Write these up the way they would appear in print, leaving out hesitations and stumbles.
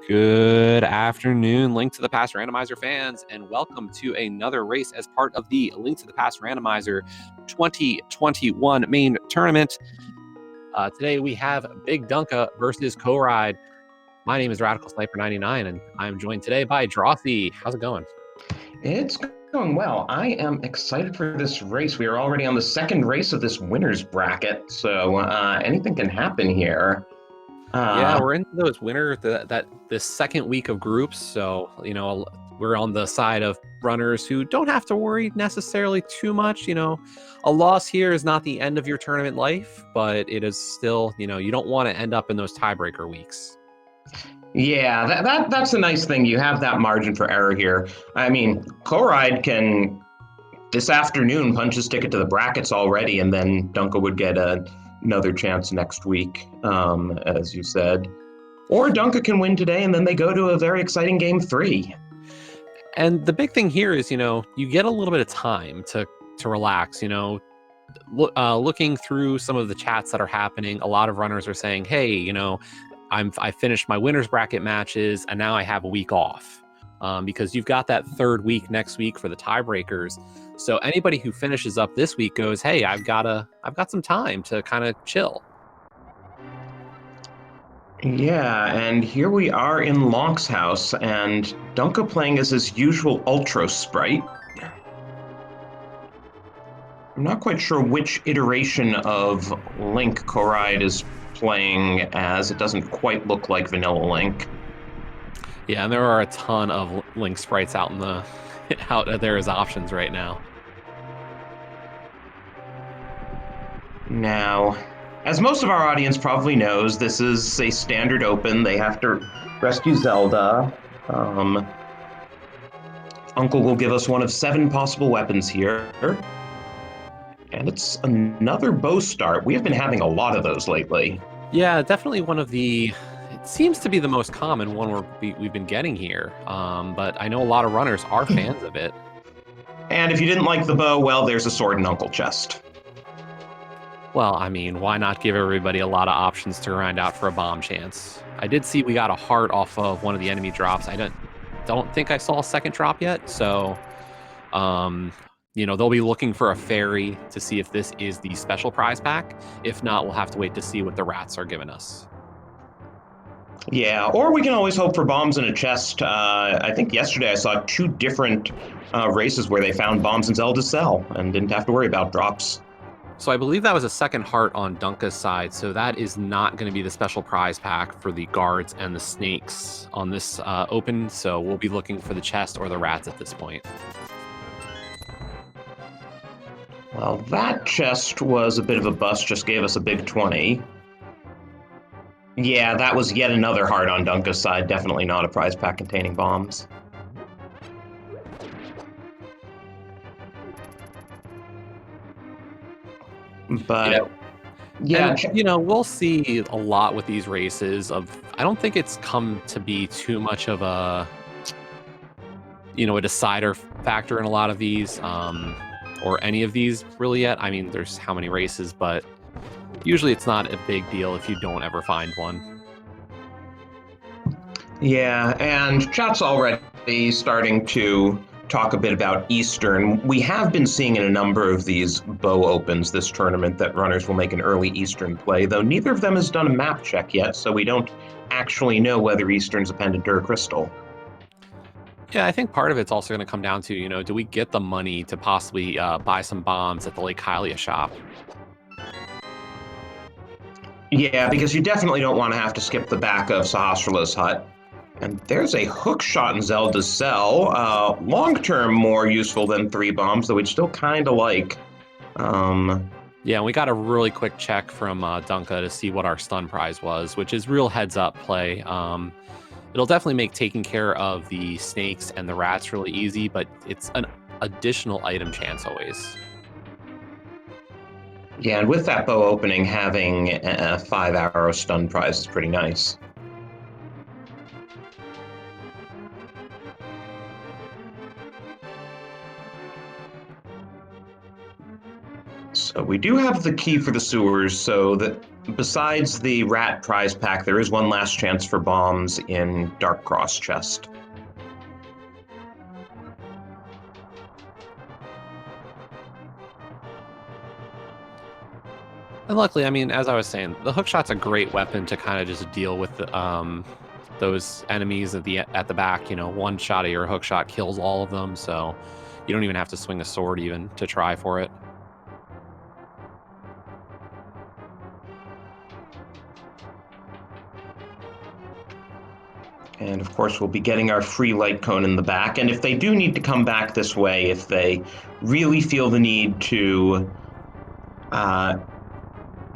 Good afternoon, Link to the Past Randomizer fans, and welcome to another race as part of the Link to the Past Randomizer 2021 main tournament. Today we have BigDunka versus Corride. My name is Radical Sniper 99, and I'm joined today by Drothy. How's it going? It's going well. I am excited for this race. We are already on the second race of this winner's bracket, so anything can happen here. Yeah, we're into those this second week of groups, so we're on the side of runners who don't have to worry necessarily too much. A loss here is not the end of your tournament life, but it is still, you don't want to end up in those tiebreaker weeks. Yeah, that's a nice thing. You have that margin for error here. I mean, Corride can this afternoon punch his ticket to the brackets already, and then Dunka would get another chance next week, as you said. Or Dunka can win today, and then they go to a very exciting game 3. And the big thing here is, you get a little bit of time to relax. Looking through some of the chats that are happening, a lot of runners are saying, hey, I finished my winner's bracket matches and now I have a week off, because you've got that third week next week for the tiebreakers. So anybody who finishes up this week goes, hey, I've got some time to kind of chill. Yeah, and here we are in Lonk's house, and Dunka playing as his usual Ultra Sprite. I'm not quite sure which iteration of Link Corride is playing as. It doesn't quite look like Vanilla Link. Yeah, and there are a ton of Link sprites out there as options right now. Now, as most of our audience probably knows, this is a standard open. They have to rescue Zelda. Uncle will give us one of 7 possible weapons here. And it's another bow start. We have been having a lot of those lately. Yeah, definitely it seems to be the most common one we've been getting here. But I know a lot of runners are fans of it. And if you didn't like the bow, well, there's a sword and Uncle chest. Well, I mean, why not give everybody a lot of options to grind out for a bomb chance? I did see we got a heart off of one of the enemy drops. I don't think I saw a second drop yet, so they'll be looking for a fairy to see if this is the special prize pack. If not, we'll have to wait to see what the rats are giving us. Yeah, or we can always hope for bombs in a chest. I think yesterday I saw 2 different races where they found bombs in Zelda's cell and didn't have to worry about drops. So I believe that was a second heart on Dunka's side, so that is not going to be the special prize pack for the guards and the snakes on this open, so we'll be looking for the chest or the rats at this point. Well, that chest was a bit of a bust, just gave us a big 20. Yeah, that was yet another heart on Dunka's side, definitely not a prize pack containing bombs. But yeah, and, we'll see a lot with these races. I don't think it's come to be too much of a decider factor in a lot of these, or any of these really yet. I mean, there's how many races, but usually it's not a big deal if you don't ever find one. Yeah, and chat's already starting to talk a bit about Eastern. We have been seeing in a number of these bow opens this tournament that runners will make an early Eastern play, though neither of them has done a map check yet, so we don't actually know whether Eastern's a pendant or a crystal. Yeah, I think part of it's also going to come down to, do we get the money to possibly buy some bombs at the Lake Hylia shop? Yeah, because you definitely don't want to have to skip the back of Sahasrara's hut. And there's a hook shot in Zelda's cell. Long-term more useful than 3 bombs, though we'd still kind of like. Yeah, we got a really quick check from Dunka to see what our stun prize was, which is real heads-up play. It'll definitely make taking care of the snakes and the rats really easy, but it's an additional item chance always. Yeah, and with that bow opening, having a 5-arrow stun prize is pretty nice. So we do have the key for the sewers, so that besides the rat prize pack, there is one last chance for bombs in Dark Cross chest. And luckily, I mean, as I was saying, the hookshot's a great weapon to kind of just deal with those enemies at the back. You know, one shot of your hookshot kills all of them, so you don't even have to swing a sword even to try for it. And of course, we'll be getting our free light cone in the back. And if they do need to come back this way, if they really feel the need to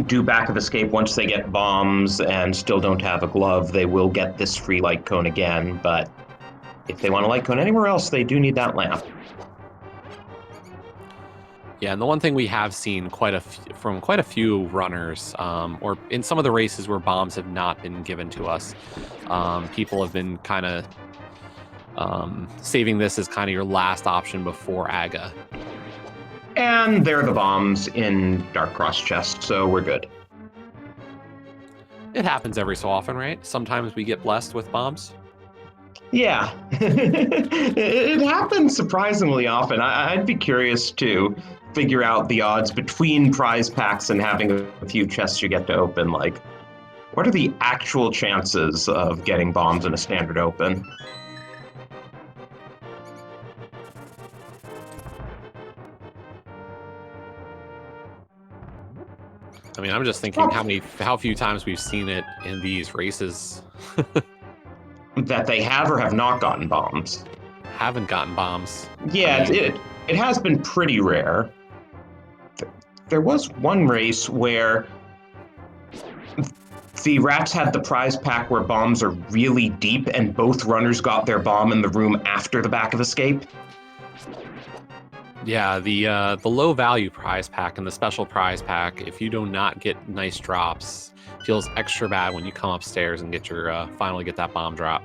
do back of escape once they get bombs and still don't have a glove, they will get this free light cone again. But if they want a light cone anywhere else, they do need that lamp. Yeah, and the one thing we have seen from quite a few runners, or in some of the races where bombs have not been given to us, people have been kind of saving this as kind of your last option before AGA. And they're the bombs in Dark Cross chest, so we're good. It happens every so often, right? Sometimes we get blessed with bombs. Yeah, it happens surprisingly often. I'd be curious to figure out the odds between prize packs and having a few chests you get to open. Like, what are the actual chances of getting bombs in a standard open? I mean, I'm just thinking how few times we've seen it in these races. That they have or have not gotten bombs. Haven't gotten bombs. Yeah, I mean, it has been pretty rare. There was one race where the rats had the prize pack where bombs are really deep, and both runners got their bomb in the room after the back of escape. Yeah, the low value prize pack and the special prize pack, if you do not get nice drops, feels extra bad when you come upstairs and get your finally get that bomb drop.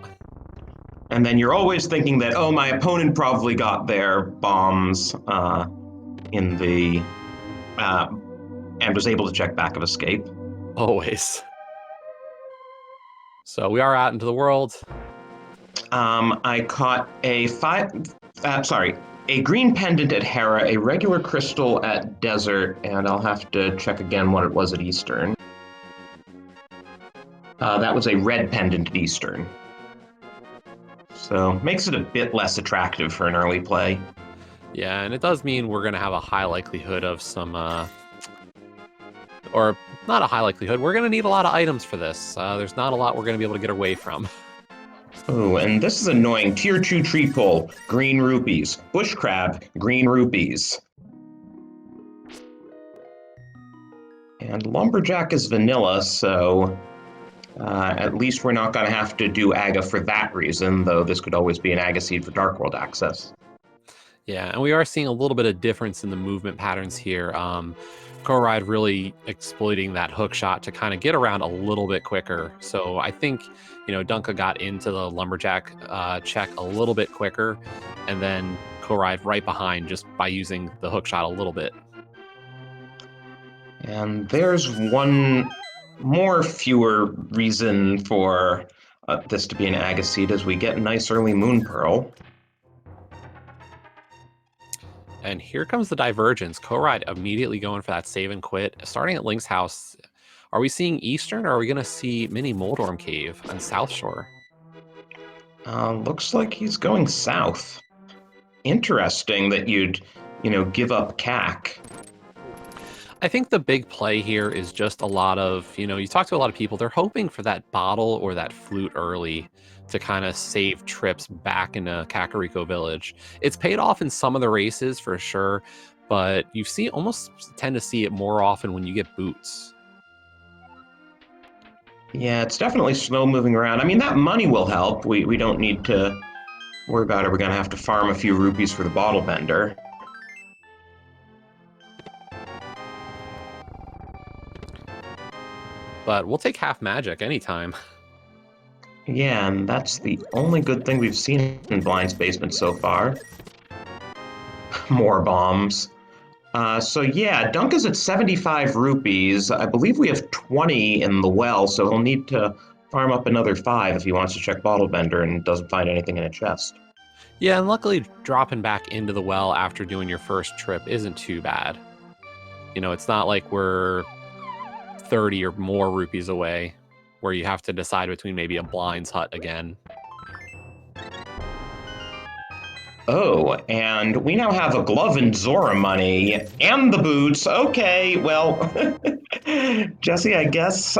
And then you're always thinking that, oh, my opponent probably got their bombs in the and was able to check back of escape. Always. So we are out into the world. I caught a green pendant at Hera, a regular crystal at Desert, and I'll have to check again what it was at Eastern. That was a red pendant at Eastern. So makes it a bit less attractive for an early play. Yeah, and it does mean we're going to have a high likelihood of some, or not a high likelihood, we're going to need a lot of items for this. There's not a lot we're going to be able to get away from. Oh, and this is annoying. Tier 2 tree pole, green rupees. Bush crab, green rupees. And lumberjack is vanilla, so at least we're not going to have to do AGA for that reason, though this could always be an AGA seed for Dark World access. Yeah, and we are seeing a little bit of difference in the movement patterns here. Corride really exploiting that hook shot to kind of get around a little bit quicker. So I think, Dunka got into the lumberjack check a little bit quicker, and then Corride right behind just by using the hook shot a little bit. And there's one fewer reason for this to be an AGA seed as we get a nice early Moon Pearl. And here comes the divergence. Corride immediately going for that save and quit. Starting at Link's house, are we seeing Eastern, or are we going to see Mini Moldorm Cave on South Shore? Looks like he's going south. Interesting that you'd, give up CAC. I think the big play here is just a lot of, you talk to a lot of people, they're hoping for that bottle or that flute early to kind of save trips back into Kakariko Village. It's paid off in some of the races for sure, but you almost tend to see it more often when you get boots. Yeah, it's definitely slow moving around. I mean, that money will help. We don't need to worry about it. We're going to have to farm a few rupees for the bottle bender. But we'll take half magic anytime. Yeah, and that's the only good thing we've seen in Blind's basement so far. More bombs. So yeah, Dunka's at 75 rupees. I believe we have 20 in the well, so he'll need to farm up another 5 if he wants to check Bottle Vendor and doesn't find anything in a chest. Yeah, and luckily dropping back into the well after doing your first trip isn't too bad. It's not like we're 30 or more rupees away where you have to decide between maybe a Blind's Hut again. Oh, and we now have a glove and Zora money and the boots. Okay, well, Jesse, I guess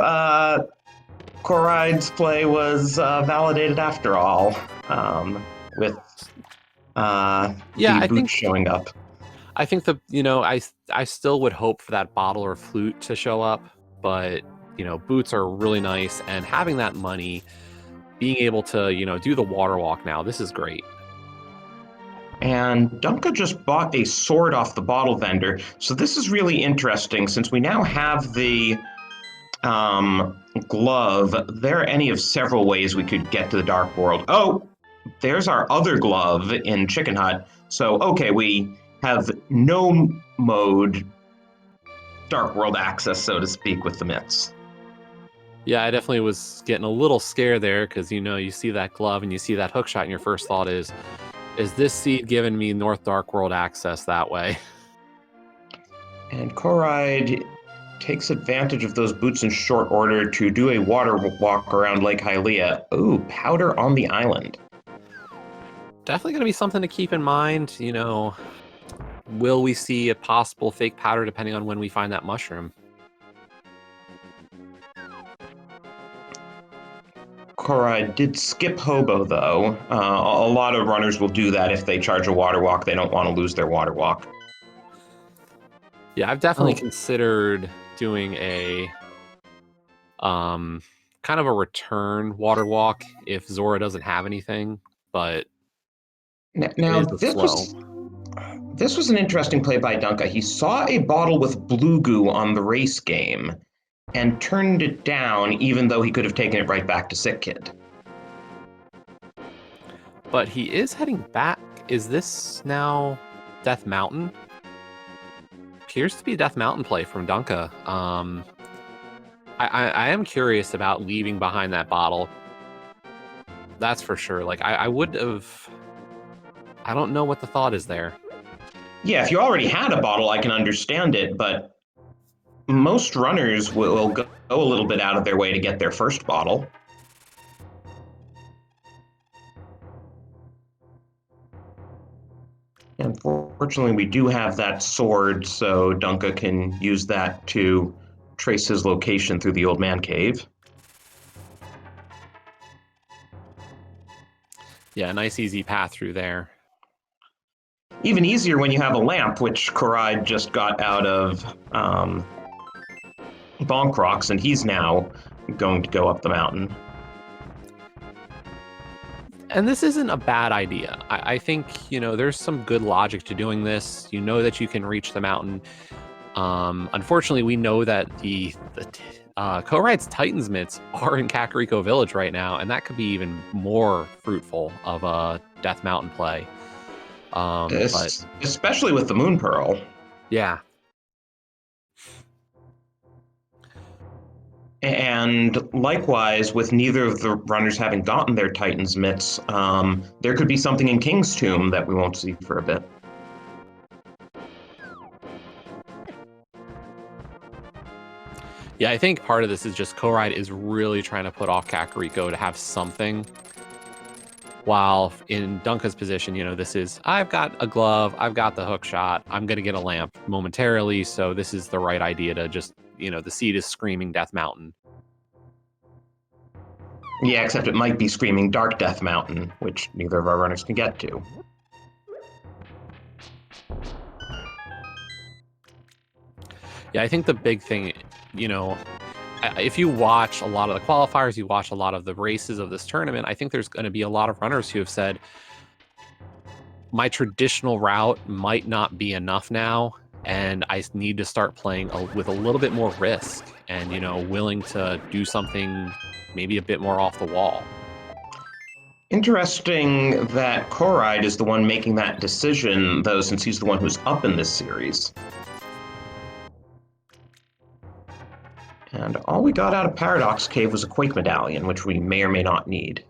Corride's play was validated after all, with Yeah, the boots showing up. I think I still would hope for that bottle or flute to show up, but boots are really nice, and having that money, being able to do the water walk now, this is great. And Dunka just bought a sword off the bottle vendor. So this is really interesting since we now have the glove. There are any of several ways we could get to the Dark World. Oh, there's our other glove in Chicken Hut. So, okay, we have no mode Dark World access, so to speak, with the myths. Yeah, I definitely was getting a little scared there because, you see that glove and you see that hook shot and your first thought is this seed giving me North Dark World access that way? And Corride takes advantage of those boots in short order to do a water walk around Lake Hylia. Ooh, powder on the island. Definitely going to be something to keep in mind. Will we see a possible fake powder depending on when we find that mushroom? Corride did skip Hobo, though. A lot of runners will do that if they charge a water walk. They don't want to lose their water walk. Yeah, I've definitely considered doing a kind of a return water walk if Zora doesn't have anything, but now this was an interesting play by Dunka. He saw a bottle with blue goo on the race game and turned it down, even though he could have taken it right back to Sick Kid. But he is heading back. Is this now Death Mountain? Appears to be a Death Mountain play from Dunka. I am curious about leaving behind that bottle. That's for sure. Like, I would have... I don't know what the thought is there. Yeah, if you already had a bottle, I can understand it, but most runners will go a little bit out of their way to get their first bottle. Unfortunately, we do have that sword, so Dunka can use that to trace his location through the old man cave. Yeah, a nice easy path through there. Even easier when you have a lamp, which Corride just got out of Bonk Rocks, and he's now going to go up the mountain. And this isn't a bad idea. I think, there's some good logic to doing this. You know that you can reach the mountain. Unfortunately, we know that the Corride's Titans mitts are in Kakariko Village right now, and that could be even more fruitful of a Death Mountain play. But especially with the Moon Pearl. Yeah. And likewise, with neither of the runners having gotten their Titans mitts, there could be something in King's Tomb that we won't see for a bit. Yeah, I think part of this is just Corride is really trying to put off Kakariko to have something. While in Dunka's position, this is, I've got a glove, I've got the hook shot, I'm going to get a lamp momentarily, so this is the right idea to just, the seed is screaming Death Mountain. Yeah, except it might be screaming Dark Death Mountain, which neither of our runners can get to. Yeah, I think the big thing, if you watch a lot of the qualifiers, you watch a lot of the races of this tournament, I think there's going to be a lot of runners who have said, my traditional route might not be enough now, and I need to start playing with a little bit more risk and, willing to do something maybe a bit more off the wall. Interesting that Corride is the one making that decision, though, since he's the one who's up in this series. And all we got out of Paradox Cave was a Quake Medallion, which we may or may not need.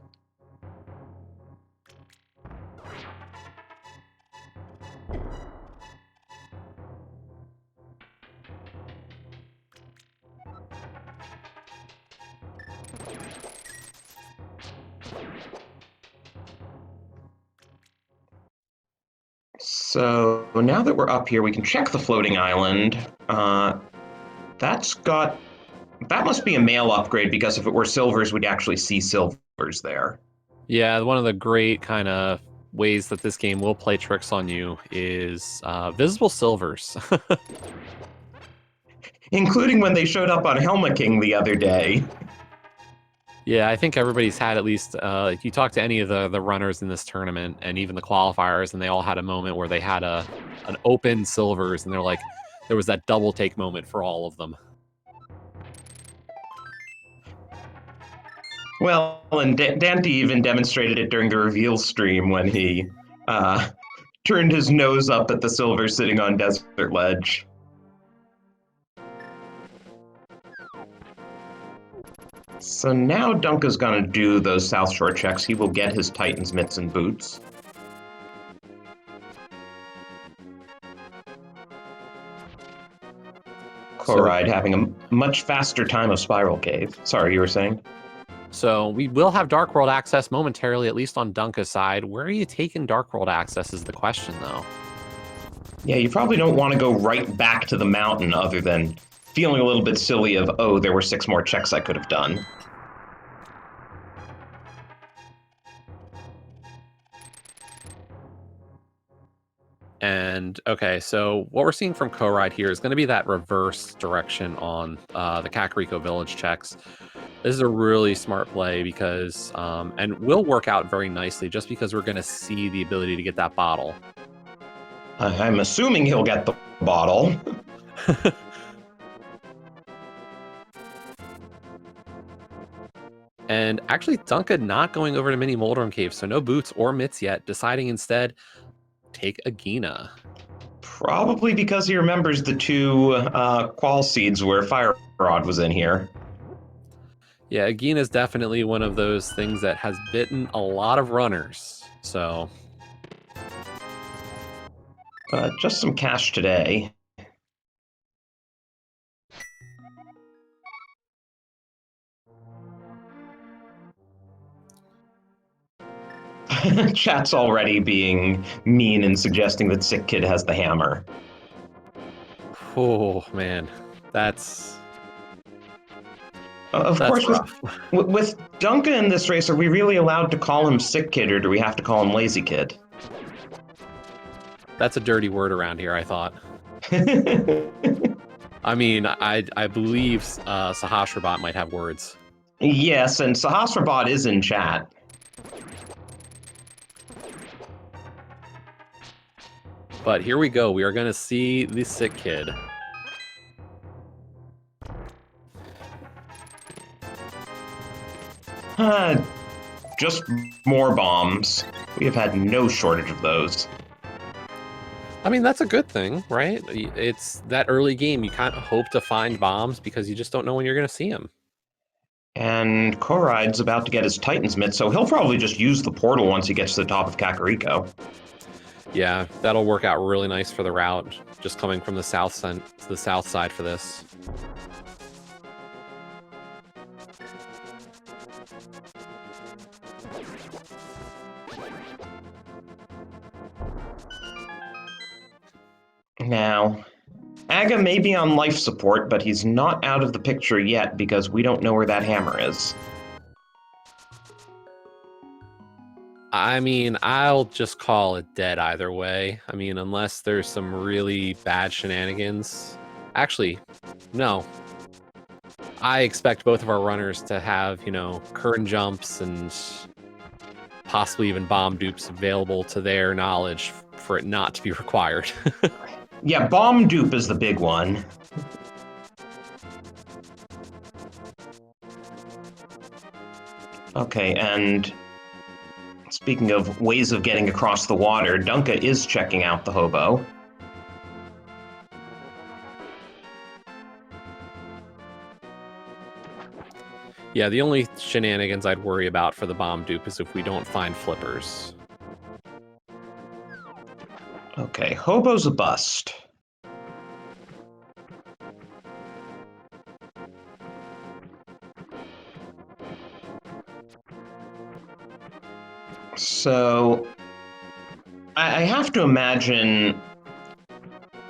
So now that we're up here, we can check the floating island. That must be a mail upgrade, because if it were silvers, we'd actually see silvers there. Yeah, one of the great kind of ways that this game will play tricks on you is visible silvers. Including when they showed up on Helma King the other day. Yeah, I think everybody's had at least, if you talk to any of the runners in this tournament and even the qualifiers, and they all had a moment where they had an open silvers, and they're like, there was that double take moment for all of them. Well, and Dante even demonstrated it during the reveal stream when he turned his nose up at the silver sitting on Desert Ledge. So now Dunka's gonna do those South Shore checks. He will get his Titan's mitts and boots. Corride having a much faster time of Spiral Cave. Sorry, you were saying? So we will have Dark World access momentarily, at least on Dunka's side. Where are you taking Dark World access is the question, though. Yeah, you probably don't want to go right back to the mountain, other than feeling a little bit silly of, oh, there were 6 more checks I could have done. And, okay, so what we're seeing from Corride here is going to be that reverse direction on the Kakariko Village checks. This is a really smart play because, and will work out very nicely just because we're going to see the ability to get that bottle. I'm assuming he'll get the bottle. And actually, Dunka not going over to Mini Moldrum Cave, so no boots or mitts yet, deciding instead, take a Gina. Probably because he remembers the 2 qual seeds where Fire Rod was in here. Yeah, Gina is definitely one of those things that has bitten a lot of runners, so... Just some cash today. Chat's already being mean and suggesting that Sick Kid has the hammer. Oh, man. That's Of course, rough. with Dunka in this race, are we really allowed to call him Sick Kid, or do we have to call him Lazy Kid? That's a dirty word around here, I thought. I mean, I believe Sahasrabot might have words. Yes, and Sahasrabot is in chat. But here we go. We are going to see the Sick Kid. Just more bombs. We have had no shortage of those. I mean, that's a good thing, right? It's that early game. You kind of hope to find bombs because you just don't know when you're going to see them. And Corride's about to get his Titan's mitt, so he'll probably just use the portal once he gets to the top of Kakariko. Yeah, that'll work out really nice for the route, just coming from the south side for this. Now, Aga may be on life support, but he's not out of the picture yet because we don't know where that hammer is. I mean, I'll just call it dead either way. I mean, unless there's some really bad shenanigans. Actually, no. I expect both of our runners to have, you know, curtain jumps and possibly even bomb dupes available to their knowledge for it not to be required. Yeah, bomb dupe is the big one. Okay, and speaking of ways of getting across the water, Dunka is checking out the hobo. Yeah, the only shenanigans I'd worry about for the bomb dupe is if we don't find flippers. Okay, Hobo's a bust. So I have to imagine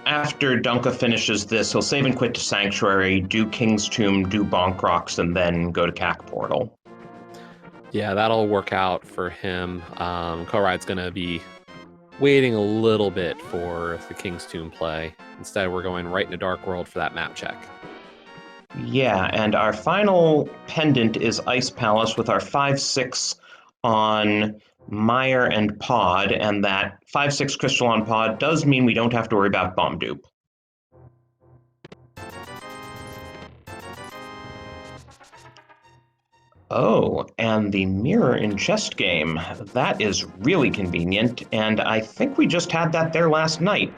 after Dunka finishes this, he'll save and quit to Sanctuary, do King's Tomb, do Bonk Rocks, and then go to CAC Portal. Yeah, that'll work out for him. Corride's going to be waiting a little bit for the King's Tomb play. Instead, we're going right into Dark World for that map check. Yeah, and our final pendant is Ice Palace with our 5/6 on Mire and Pod, and that 5/6 crystal on Pod does mean we don't have to worry about bomb dupe. Oh, and the mirror in chest game. That is really convenient, and I think we just had that there last night.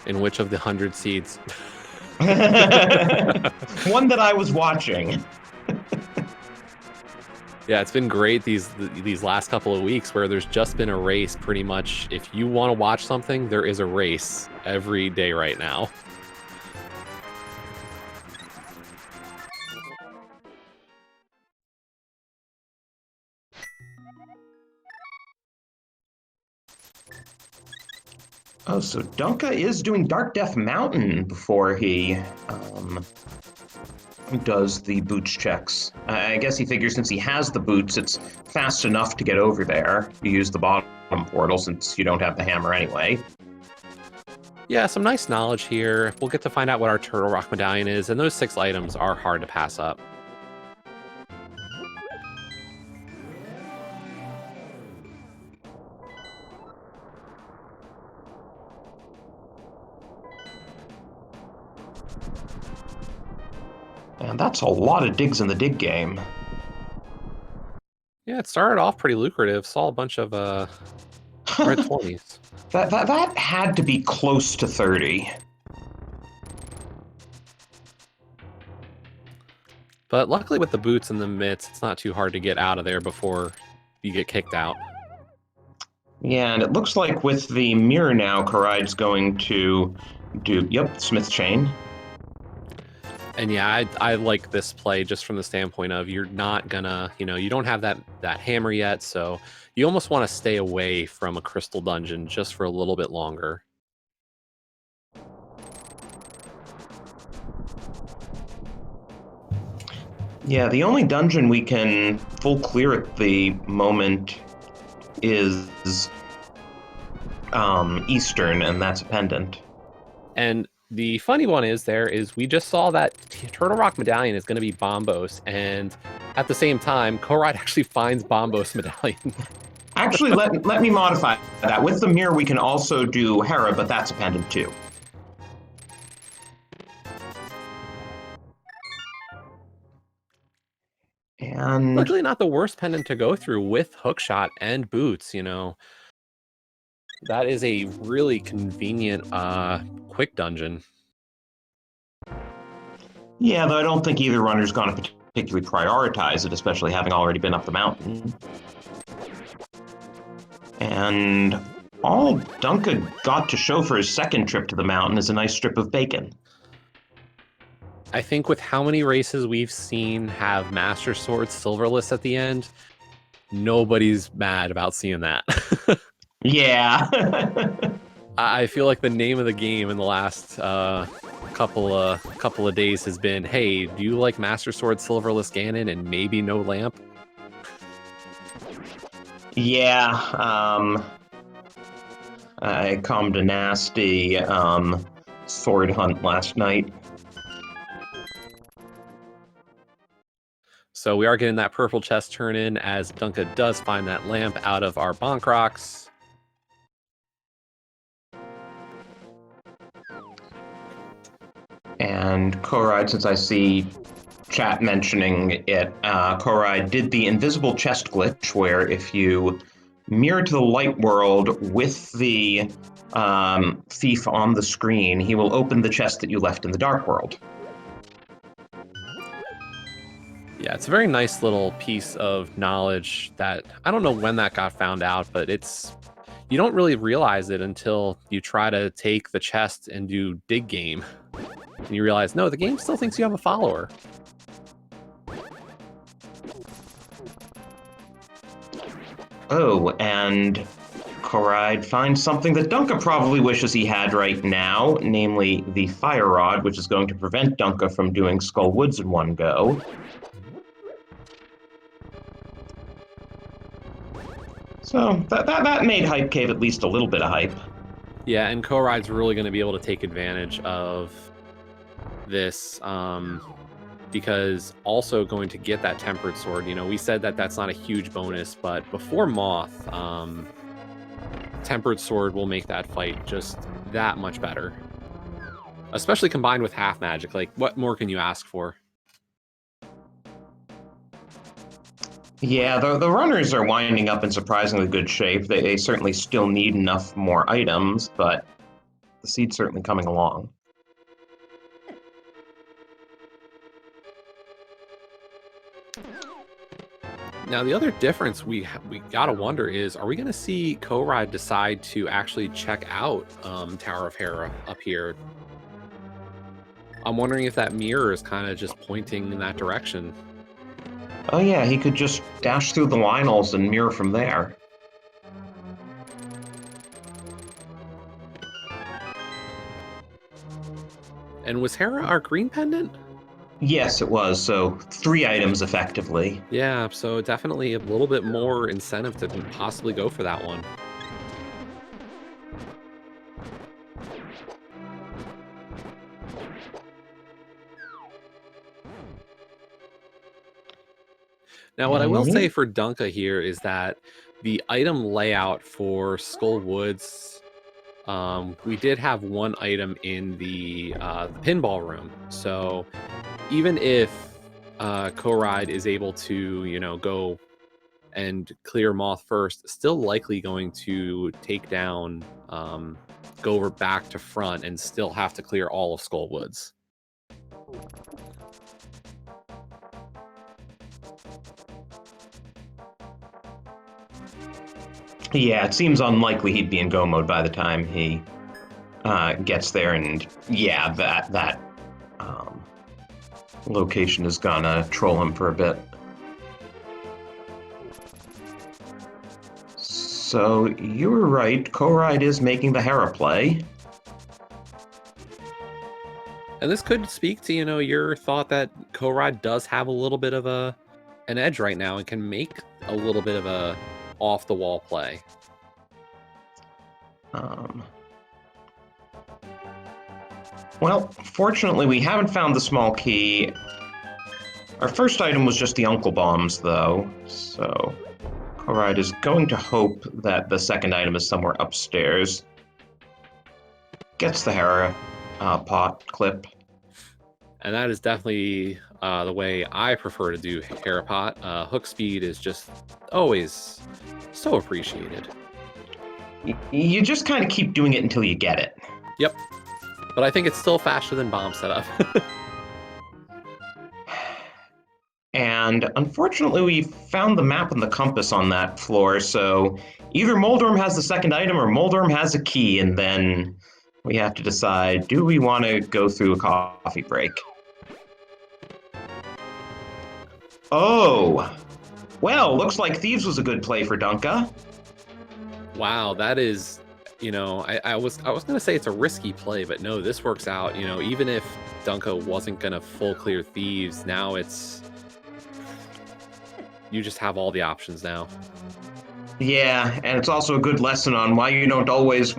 In which of the 100 seeds? One that I was watching. Yeah, it's been great these last couple of weeks where there's just been a race pretty much. If you want to watch something, there is a race every day right now. Oh, so Dunka is doing Dark Death Mountain before he does the boots checks. I guess he figures since he has the boots, it's fast enough to get over there. You use the bottom portal since you don't have the hammer anyway. Yeah, some nice knowledge here. We'll get to find out what our Turtle Rock Medallion is, and those 6 items are hard to pass up. And that's a lot of digs in the dig game. Yeah, it started off pretty lucrative. Saw a bunch of red 20s. That had to be close to 30. But luckily with the boots and the mitts, it's not too hard to get out of there before you get kicked out. Yeah, and it looks like with the mirror now, Corride's going to do, Smith Chain. And yeah, I like this play just from the standpoint of you're not gonna, you don't have that hammer yet, so you almost want to stay away from a crystal dungeon just for a little bit longer. Yeah, the only dungeon we can full clear at the moment is Eastern, and that's a pendant. And the funny one is we just saw that Turtle Rock Medallion is going to be Bombos, and at the same time, Corride actually finds Bombos Medallion. Actually, let me modify that. With the mirror, we can also do Hera, but that's a pendant too. And luckily not the worst pendant to go through with hookshot and boots, That is a really convenient quick dungeon. Yeah, though I don't think either runner's going to particularly prioritize it, especially having already been up the mountain. And all Dunka got to show for his second trip to the mountain is a nice strip of bacon. I think with how many races we've seen have Master Sword Silverless at the end, nobody's mad about seeing that. Yeah. I feel like the name of the game in the last couple of days has been, hey, do you like Master Sword Silverless Ganon and maybe no lamp? Yeah. I calmed a nasty sword hunt last night. So we are getting that purple chest turn in as Dunka does find that lamp out of our Bonk Rocks. And Corride, since I see chat mentioning it, Corride did the invisible chest glitch where if you mirror to the light world with the thief on the screen, he will open the chest that you left in the dark world. Yeah, it's a very nice little piece of knowledge that I don't know when that got found out, but you don't really realize it until you try to take the chest and do dig game. And you realize, no, the game still thinks you have a follower. Oh, and Corride finds something that Dunka probably wishes he had right now, namely the fire rod, which is going to prevent Dunka from doing Skull Woods in one go. So that made Hype Cave at least a little bit of hype. Yeah, and Corride's really going to be able to take advantage of this because also going to get that Tempered Sword. You know, we said that that's not a huge bonus, but before Moth, Tempered Sword will make that fight just that much better. Especially combined with Half Magic. Like, what more can you ask for? Yeah, the runners are winding up in surprisingly good shape. They certainly still need enough more items, but the seed's certainly coming along. Now, the other difference we gotta wonder is, are we gonna see Corride decide to actually check out Tower of Hera up here? I'm wondering if that mirror is kind of just pointing in that direction. Oh yeah, he could just dash through the Lionels and mirror from there. And was Hera our green pendant? Yes, it was. So 3 items effectively. Yeah, so definitely a little bit more incentive to possibly go for that one. Now, what I will say for Dunka here is that the item layout for Skull Woods, we did have one item in the pinball room. So even if Corride is able to, you know, go and clear Moth first, still likely going to take down, go over back to front and still have to clear all of Skull Woods. Yeah, it seems unlikely he'd be in go mode by the time he gets there, and yeah, that location is gonna troll him for a bit. So you were right, Corride is making the Hera play. And this could speak to, you know, your thought that Corride does have a little bit of an edge right now and can make a little bit of a off-the-wall play. Well, fortunately, we haven't found the small key. Our first item was just the Uncle Bombs, though, so Corride is going to hope that the second item is somewhere upstairs. Gets the Hera pot clip. And that is definitely the way I prefer to do Hera pot. Hook speed is just always so appreciated. You just kind of keep doing it until you get it. Yep. But I think it's still faster than bomb setup. And unfortunately, we found the map and the compass on that floor, so either Moldorm has the second item or Moldorm has a key, and then we have to decide, do we want to go through a coffee break? Oh! Well, looks like Thieves was a good play for Dunka. Wow, that is, you know, I was gonna say it's a risky play, but no, this works out. You know, even if Dunka wasn't gonna full clear Thieves, now you just have all the options now. Yeah, and it's also a good lesson on why you don't always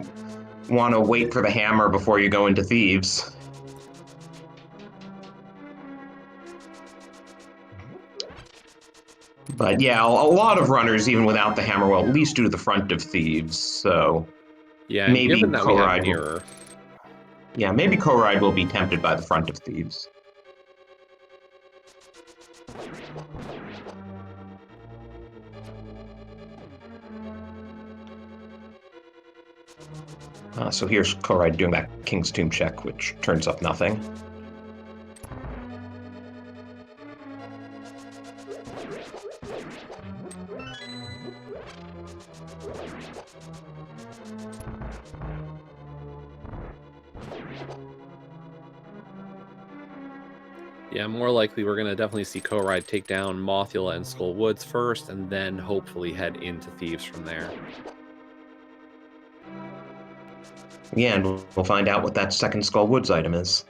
want to wait for the hammer before you go into Thieves. But yeah, a lot of runners, even without the hammer, will at least do the front of Thieves, so yeah, maybe given that Corride we have mirror. Yeah, maybe Corride will be tempted by the front of Thieves. So here's Corride doing that King's Tomb check, which turns up nothing. Yeah, more likely we're going to definitely see Corride take down Mothula and Skull Woods first, and then hopefully head into Thieves from there. Yeah, and we'll find out what that second Skull Woods item is.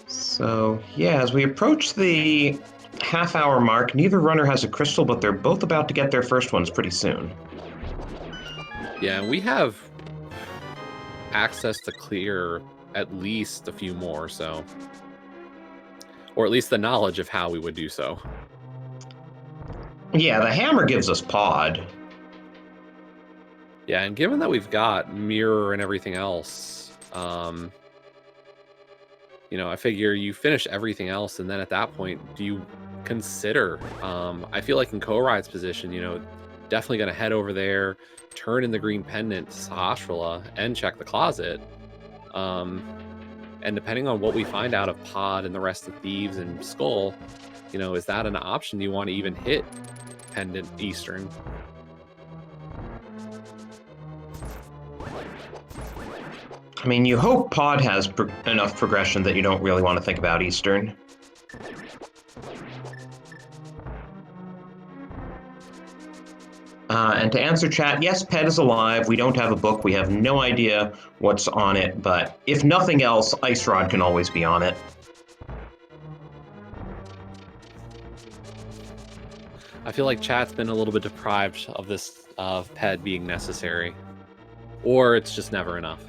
So, yeah, as we approach the half-hour mark, neither runner has a crystal, but they're both about to get their first ones pretty soon. Yeah, we have access to clear at least a few more, so... Or at least the knowledge of how we would do so. Yeah, the hammer gives us pod. Yeah, and given that we've got mirror and everything else, you know, I figure you finish everything else, and then at that point, do you consider? I feel like in Corride's position, you know, definitely going to head over there, turn in the green pendant to Sahasrahla, and check the closet. And depending on what we find out of Pod and the rest of Thieves and Skull, you know, is that an option you want to even hit Pendant Eastern? I mean, you hope Pod has enough progression that you don't really want to think about Eastern. And to answer chat, yes, Ped is alive. We don't have a book. We have no idea what's on it. But if nothing else, Ice Rod can always be on it. I feel like chat's been a little bit deprived of this, of Ped being necessary. Or it's just never enough.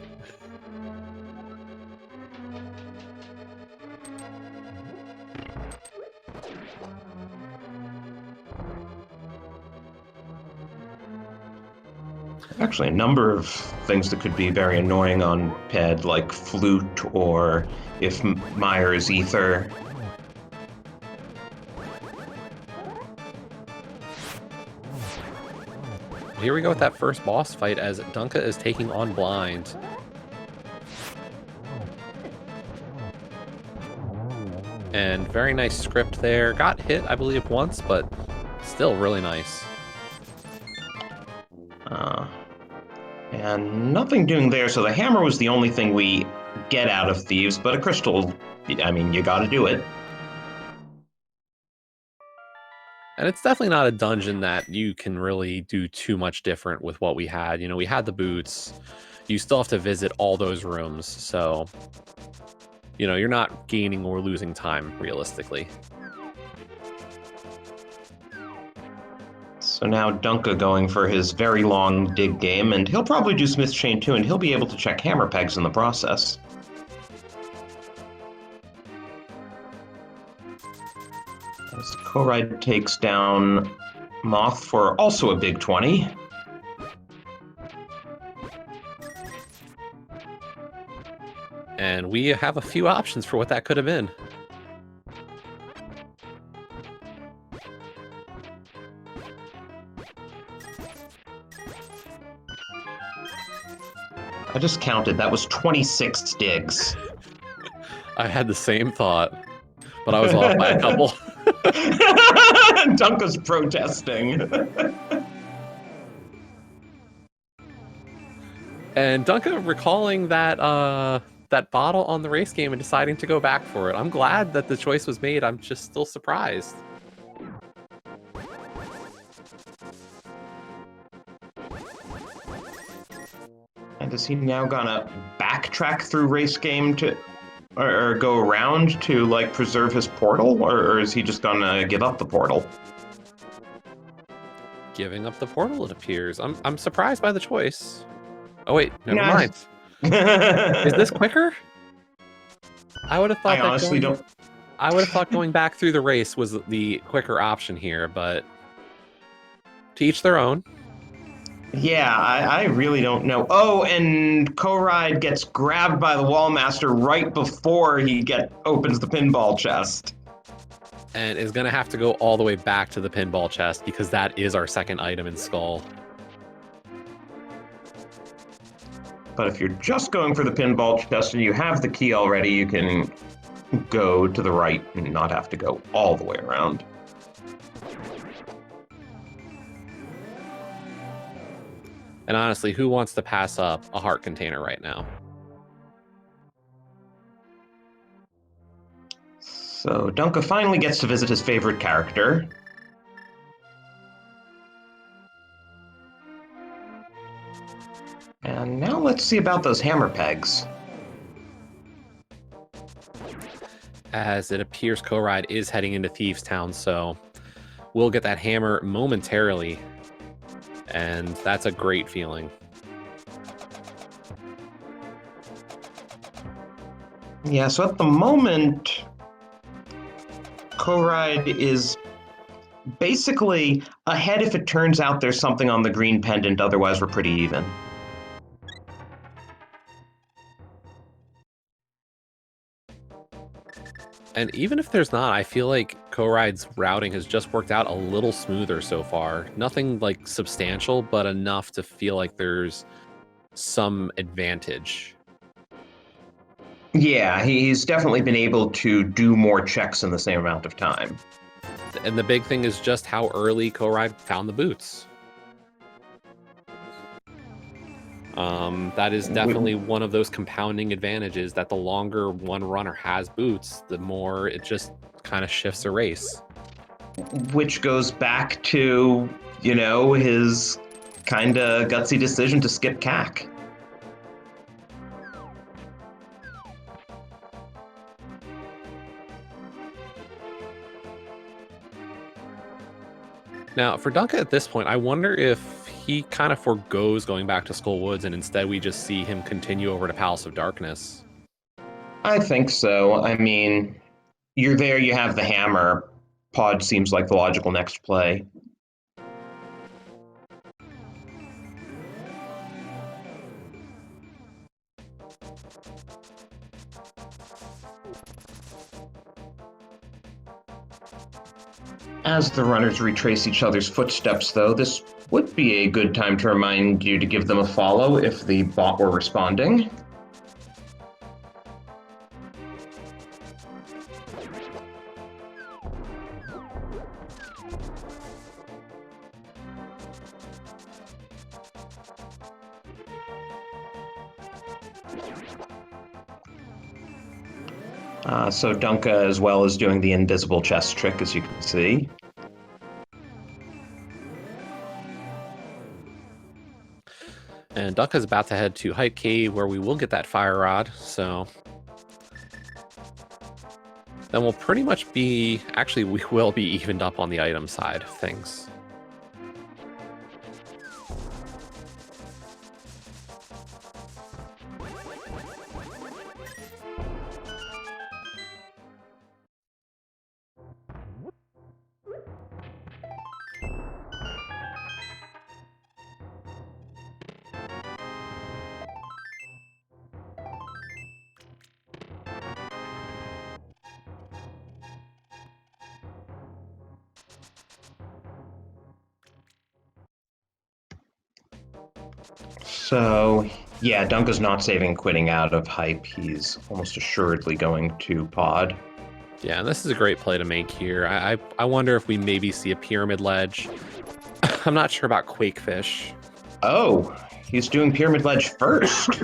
Actually, a number of things that could be very annoying on Ped, like Flute, or if Meyer is Ether. Here we go with that first boss fight as Dunka is taking on Blind. And very nice script there. Got hit, I believe, once, but still really nice. And nothing doing there, so the hammer was the only thing we get out of Thieves, but a crystal, I mean, you gotta do it. And it's definitely not a dungeon that you can really do too much different with what we had. You know, we had the boots. You still have to visit all those rooms, so... You know, you're not gaining or losing time, realistically. So now Dunka going for his very long dig game, and he'll probably do Smith's Chain too, and he'll be able to check hammer pegs in the process. As Corride takes down Moth for also a big 20. And we have a few options for what that could have been. I just counted, that was 26 digs. I had the same thought, but I was off by a couple. Dunka's protesting. And Dunka recalling that that bottle on the race game and deciding to go back for it. I'm glad that the choice was made. I'm just still surprised. And is he now gonna backtrack through race game to, or go around to like preserve his portal, or is he just gonna give up the portal? Giving up the portal, it appears. I'm surprised by the choice. Oh wait, never Nah. mind. Is this quicker? I would have thought. I honestly don't. I would have thought going back through the race was the quicker option here, but to each their own. Yeah, I really don't know. Oh, and Corride gets grabbed by the Wallmaster right before he opens the pinball chest. And is going to have to go all the way back to the pinball chest because that is our second item in Skull. But if you're just going for the pinball chest and you have the key already, you can go to the right and not have to go all the way around. And honestly, who wants to pass up a heart container right now? So Dunka finally gets to visit his favorite character. And now let's see about those hammer pegs. As it appears Corride is heading into Thieves Town, so we'll get that hammer momentarily. And that's a great feeling. Yeah, so at the moment, Corride is basically ahead if it turns out there's something on the green pendant, otherwise we're pretty even. And even if there's not, I feel like Corride's routing has just worked out a little smoother so far. Nothing like substantial, but enough to feel like there's some advantage. Yeah, he's definitely been able to do more checks in the same amount of time. And the big thing is just how early Corride found the boots. That is definitely one of those compounding advantages that the longer one runner has boots, the more it just kind of shifts a race. Which goes back to, his kind of gutsy decision to skip CAC. Now, for Dunka at this point, I wonder if he kind of forgoes going back to Skull Woods and instead we just see him continue over to Palace of Darkness. I think so. I mean, you're there, you have the hammer. Pod seems like the logical next play. As the runners retrace each other's footsteps, though, this would be a good time to remind you to give them a follow if the bot were responding. So Dunka as well is doing the invisible chest trick, as you can see. And Dunka's about to head to Hype Cave where we will get that fire rod, so then we'll pretty much be, actually we will be evened up on the item side of things. So, yeah, Dunka's not saving quitting out of Hype. He's almost assuredly going to Pod. Yeah, and this is a great play to make here. I wonder if we maybe see a pyramid ledge. I'm not sure about Quakefish. Oh, he's doing Pyramid Ledge first.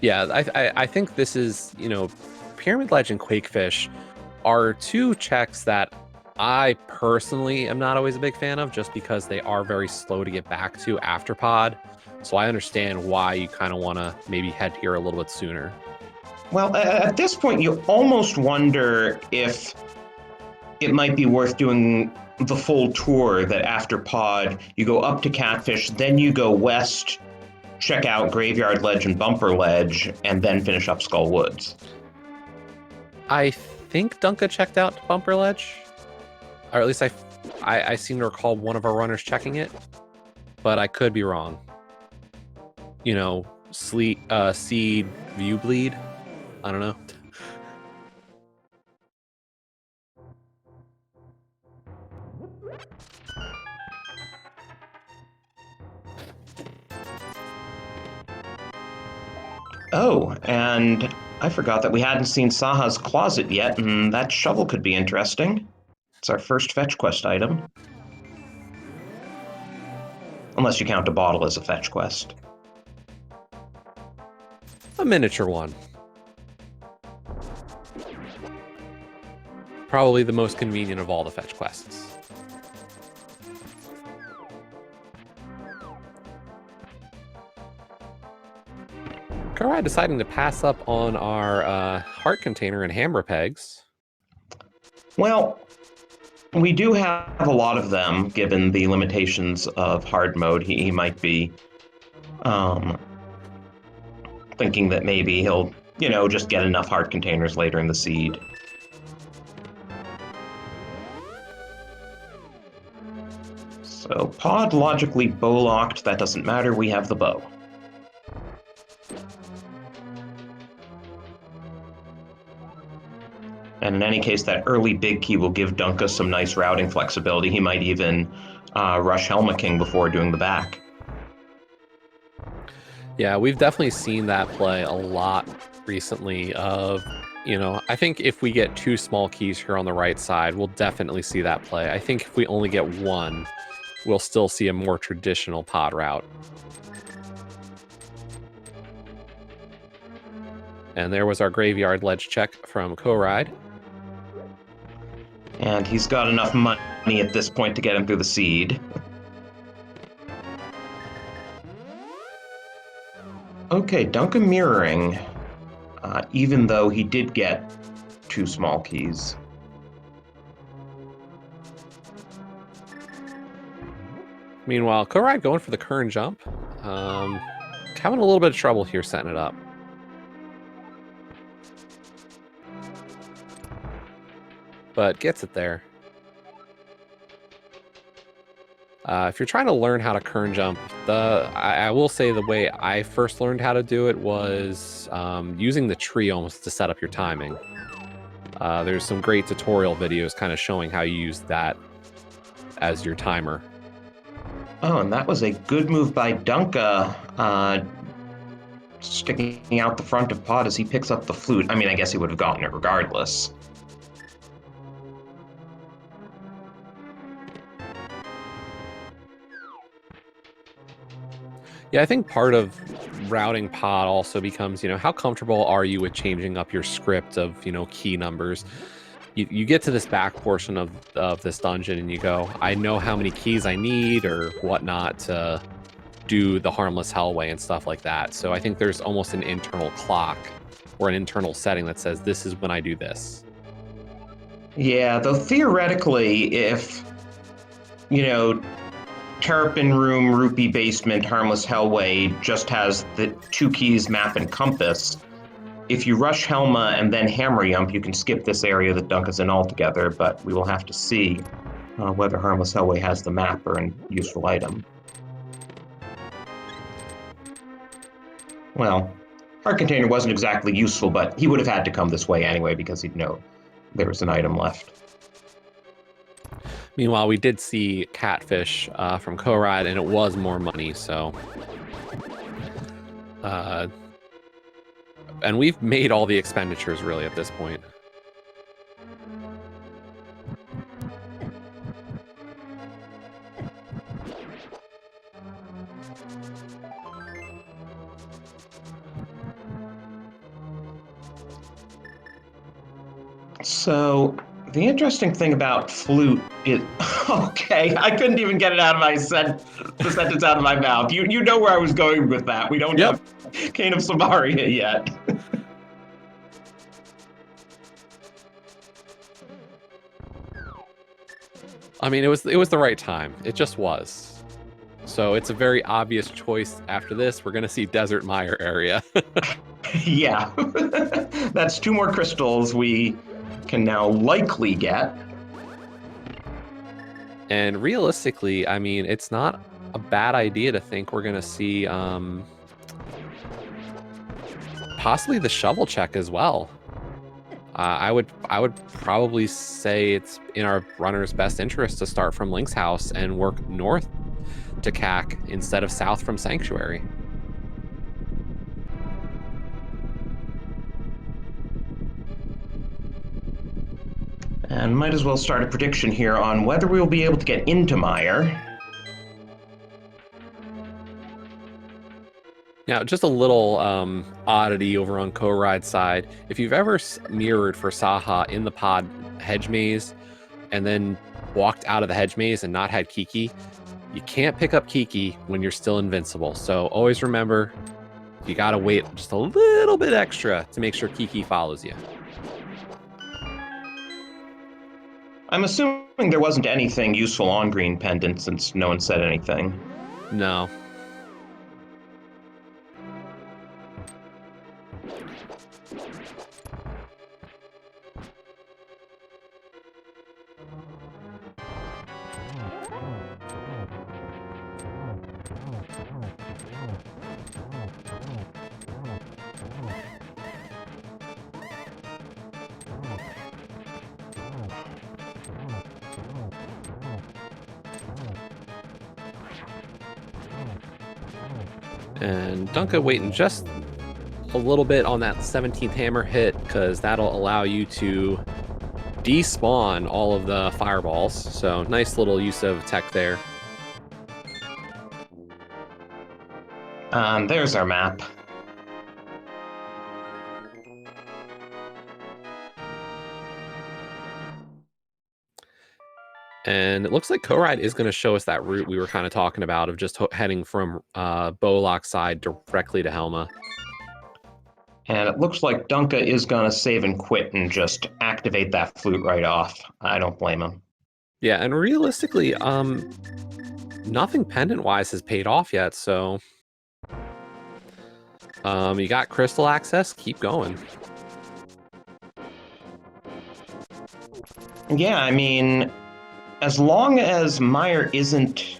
Yeah, I think this is, Pyramid Ledge and Quakefish are two checks that I personally am not always a big fan of just because they are very slow to get back to after pod. So I understand why you kind of want to maybe head here a little bit sooner. Well, at this point, you almost wonder if it might be worth doing the full tour, that after Pod, you go up to Catfish, then you go west, check out Graveyard Ledge and Bumper Ledge, and then finish up Skull Woods. I think Dunka checked out Bumper Ledge, or at least I seem to recall one of our runners checking it, but I could be wrong. Seed View Bleed. I don't know. Oh, and I forgot that we hadn't seen Saha's closet yet, and that shovel could be interesting. It's our first fetch quest item. Unless you count a bottle as a fetch quest. A miniature one. Probably the most convenient of all the fetch quests. Corride deciding to pass up on our heart container and hammer pegs. Well, we do have a lot of them, given the limitations of hard mode. He might be thinking that maybe he'll, just get enough heart containers later in the seed. So pod logically bow locked, that doesn't matter, we have the bow. And in any case, that early big key will give Dunka some nice routing flexibility. He might even rush Helma King before doing the back. Yeah, we've definitely seen that play a lot recently of, I think if we get 2 small keys here on the right side, we'll definitely see that play. I think if we only get 1, we'll still see a more traditional pod route. And there was our graveyard ledge check from Corride. And he's got enough money at this point to get him through the seed. Okay, Dunka mirroring, even though he did get 2 small keys. Meanwhile, Corride going for the current jump. Having a little bit of trouble here setting it up. But gets it there. If you're trying to learn how to kern jump, I will say the way I first learned how to do it was using the tree almost to set up your timing. There's some great tutorial videos kind of showing how you use that as your timer. Oh, and that was a good move by Dunka, sticking out the front of pod as he picks up the flute. I mean, I guess he would have gotten it regardless. Yeah, I think part of routing pod also becomes, how comfortable are you with changing up your script of, key numbers? You get to this back portion of this dungeon and you go, I know how many keys I need or whatnot to do the harmless hellway and stuff like that. So I think there's almost an internal clock or an internal setting that says this is when I do this. Yeah, though theoretically, if, Terrapin Room, Rupee Basement, Harmless Hellway just has the 2 keys, map and compass. If you rush Helma and then Hammer Yump, you can skip this area that Dunka's in altogether, but we will have to see whether Harmless Hellway has the map or a useful item. Well, Heart Container wasn't exactly useful, but he would have had to come this way anyway because he'd know there was an item left. Meanwhile, we did see Catfish from Corride, and it was more money, so... and we've made all the expenditures, really, at this point. So... the interesting thing about flute is, okay, I couldn't even get it out of the sentence out of my mouth. You know where I was going with that. We don't have Cane of Samaria yet. I mean, it was the right time. It just was. So it's a very obvious choice after this. We're going to see Desert Mire area. Yeah, that's 2 more crystals we can now likely get. And realistically, I mean, it's not a bad idea to think we're going to see possibly the shovel check as well. I would probably say it's in our runner's best interest to start from Link's house and work north to CAC instead of south from Sanctuary. And might as well start a prediction here on whether we will be able to get into Mire. Now, just a little oddity over on Corride's side. If you've ever mirrored for Saha in the pod hedge maze and then walked out of the hedge maze and not had Kiki, you can't pick up Kiki when you're still invincible. So always remember, you gotta wait just a little bit extra to make sure Kiki follows you. I'm assuming there wasn't anything useful on Green Pendant since no one said anything. No. And Dunka waiting just a little bit on that 17th hammer hit, because that'll allow you to despawn all of the fireballs. So nice little use of tech there. There's our map. And it looks like Corride is going to show us that route we were kind of talking about of just heading from Bolok side directly to Helma. And it looks like Dunka is going to save and quit and just activate that flute right off. I don't blame him. Yeah, and realistically, nothing pendant-wise has paid off yet, so... you got crystal access, keep going. Yeah, I mean, as long as Mire isn't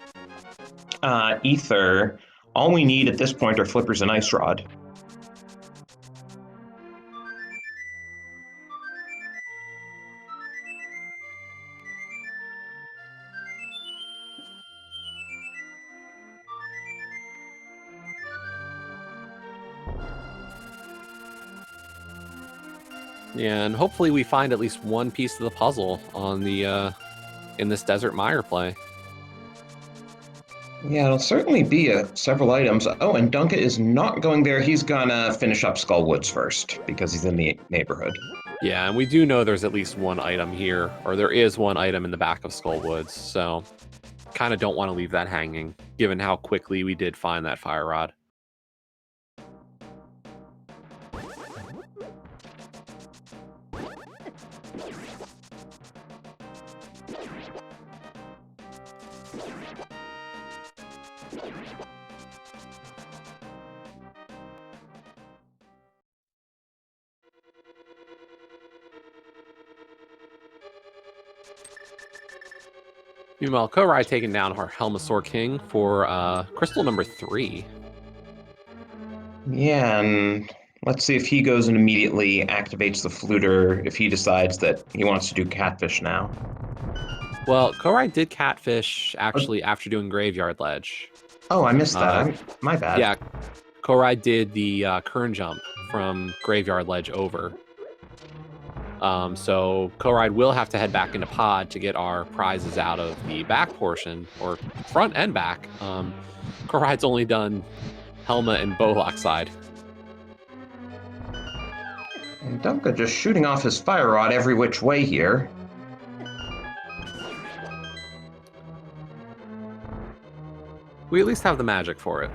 Ether, all we need at this point are Flippers and Ice Rod. Yeah, and hopefully we find at least one piece of the puzzle on the in this Desert Mire play. Yeah, it'll certainly be several items. Oh, and Dunka is not going there. He's gonna finish up Skull Woods first because he's in the neighborhood. Yeah, and we do know there's at least one item here, or there is one item in the back of Skull Woods, so kind of don't want to leave that hanging, given how quickly we did find that fire rod. Meanwhile, Corride taking down our Helmasaur King for crystal number 3. Yeah, and let's see if he goes and immediately activates the fluter if he decides that he wants to do catfish now. Well, Corride did catfish actually after doing Graveyard Ledge. Oh, I missed that. My bad. Yeah, Corride did the Kern jump from Graveyard Ledge over. So Corride will have to head back into pod to get our prizes out of the back portion, or front and back. Corride's only done Helma and Bolok side. And Dunka just shooting off his fire rod every which way here. We at least have the magic for it.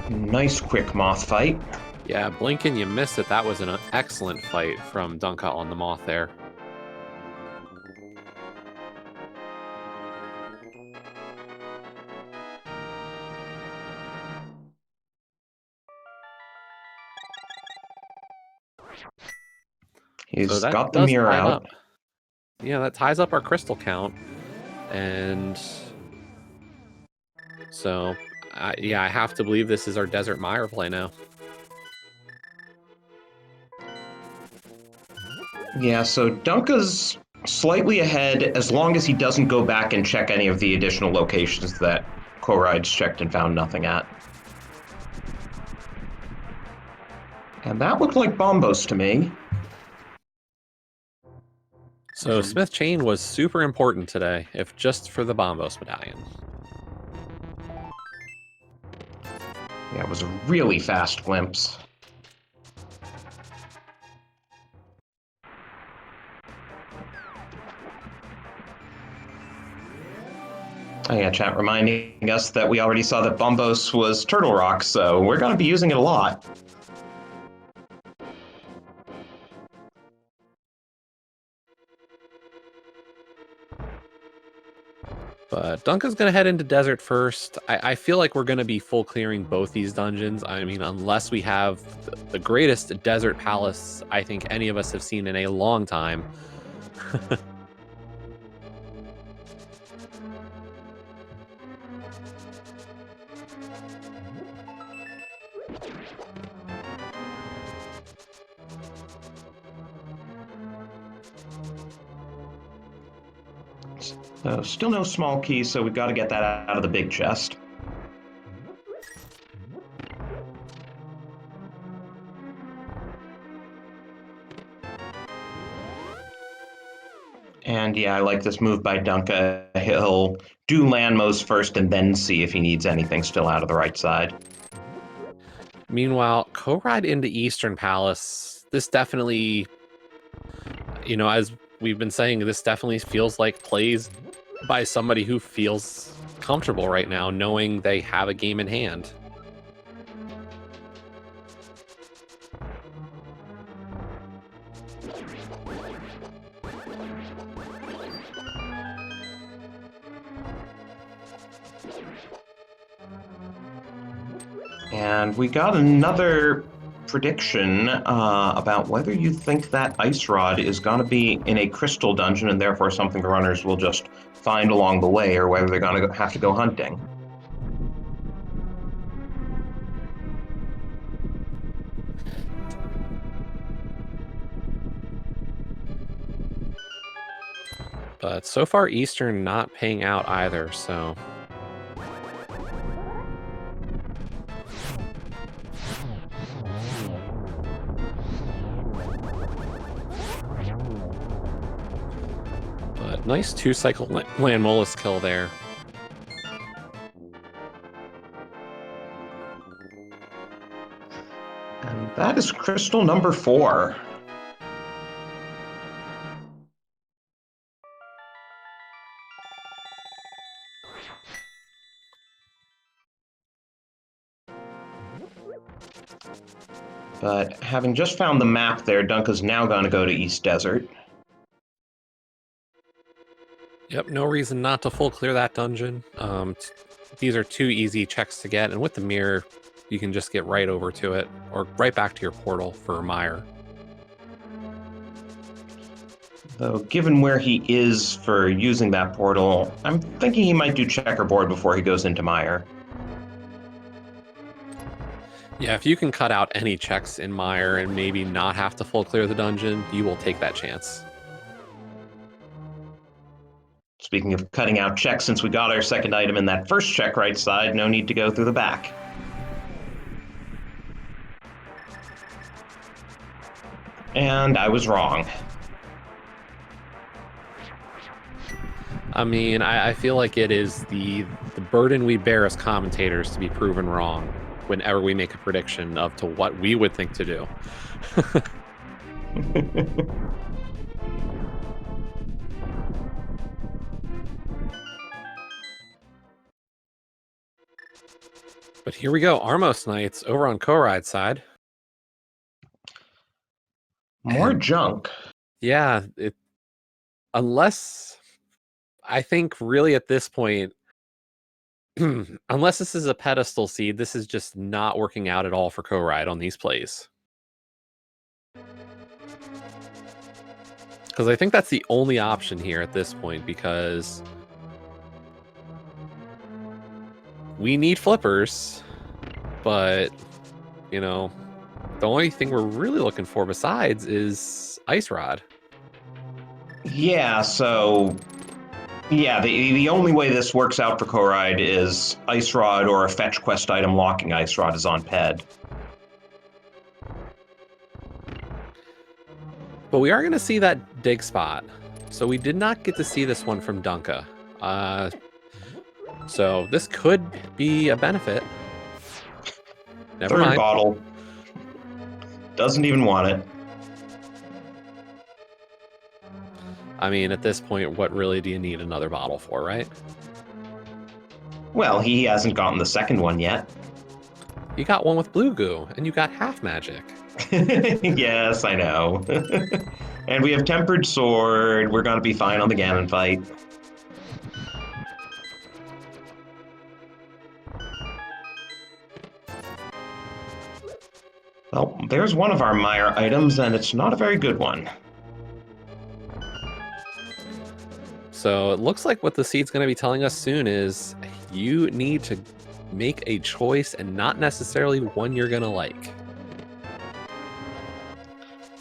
Nice quick moth fight. Yeah, blink and you miss it. That was an excellent fight from Dunka on the moth there. He's got the mirror out. Yeah, that ties up our crystal count. And so, yeah, I have to believe this is our Desert Mire play now. Yeah, so Dunka's slightly ahead as long as he doesn't go back and check any of the additional locations that Corride's checked and found nothing at. And that looked like Bombos to me. So Smith Chain was super important today, if just for the Bombos Medallion. Yeah, it was a really fast glimpse. Oh yeah, chat reminding us that we already saw that Bombos was Turtle Rock, so we're going to be using it a lot. But Dunka's going to head into Desert first. I feel like we're going to be full clearing both these dungeons. I mean, unless we have the greatest Desert Palace I think any of us have seen in a long time. Still no small key, so we've got to get that out of the big chest. And yeah, I like this move by Dunka. He'll do Landmos first and then see if he needs anything still out of the right side. Meanwhile, Corride into Eastern Palace. This definitely, as we've been saying, this definitely feels like plays by somebody who feels comfortable right now, knowing they have a game in hand. And we got another prediction about whether you think that ice rod is going to be in a crystal dungeon and therefore something the runners will just find along the way, or whether they're going to have to go hunting. But so far, Eastern not paying out either, so... But nice two-cycle land mollusk kill there. And that is crystal number 4. But having just found the map there, Dunka's now going to go to East Desert. Yep, no reason not to full clear that dungeon. These are 2 easy checks to get, and with the mirror, you can just get right over to it, or right back to your portal for Mire. Though, given where he is for using that portal, I'm thinking he might do checkerboard before he goes into Mire. Yeah, if you can cut out any checks in Mire and maybe not have to full clear the dungeon, you will take that chance. Speaking of cutting out checks, since we got our second item in that first check right side, no need to go through the back. And I was wrong. I mean, I feel like it is the burden we bear as commentators to be proven wrong whenever we make a prediction of to what we would think to do. But here we go, Armos Knights over on Corride's side. More junk. Yeah, unless I think really at this point, unless this is a pedestal seed, this is just not working out at all for Corride on these plays. Because I think that's the only option here at this point, because we need flippers, but, the only thing we're really looking for besides is Ice Rod. Yeah, so yeah, the only way this works out for Corride is Ice Rod or a fetch quest item locking Ice Rod is on Ped. But we are going to see that dig spot. So we did not get to see this one from Dunka. So this could be a benefit. Never Third mind. bottle. Doesn't even want it. I mean, at this point, what really do you need another bottle for, right? Well, he hasn't gotten the second one yet. You got one with blue goo, and you got half magic. Yes, I know. And we have Tempered Sword. We're going to be fine on the Ganon fight. Well, there's one of our Mire items, and it's not a very good one. So it looks like what the seed's going to be telling us soon is you need to make a choice and not necessarily one you're going to like.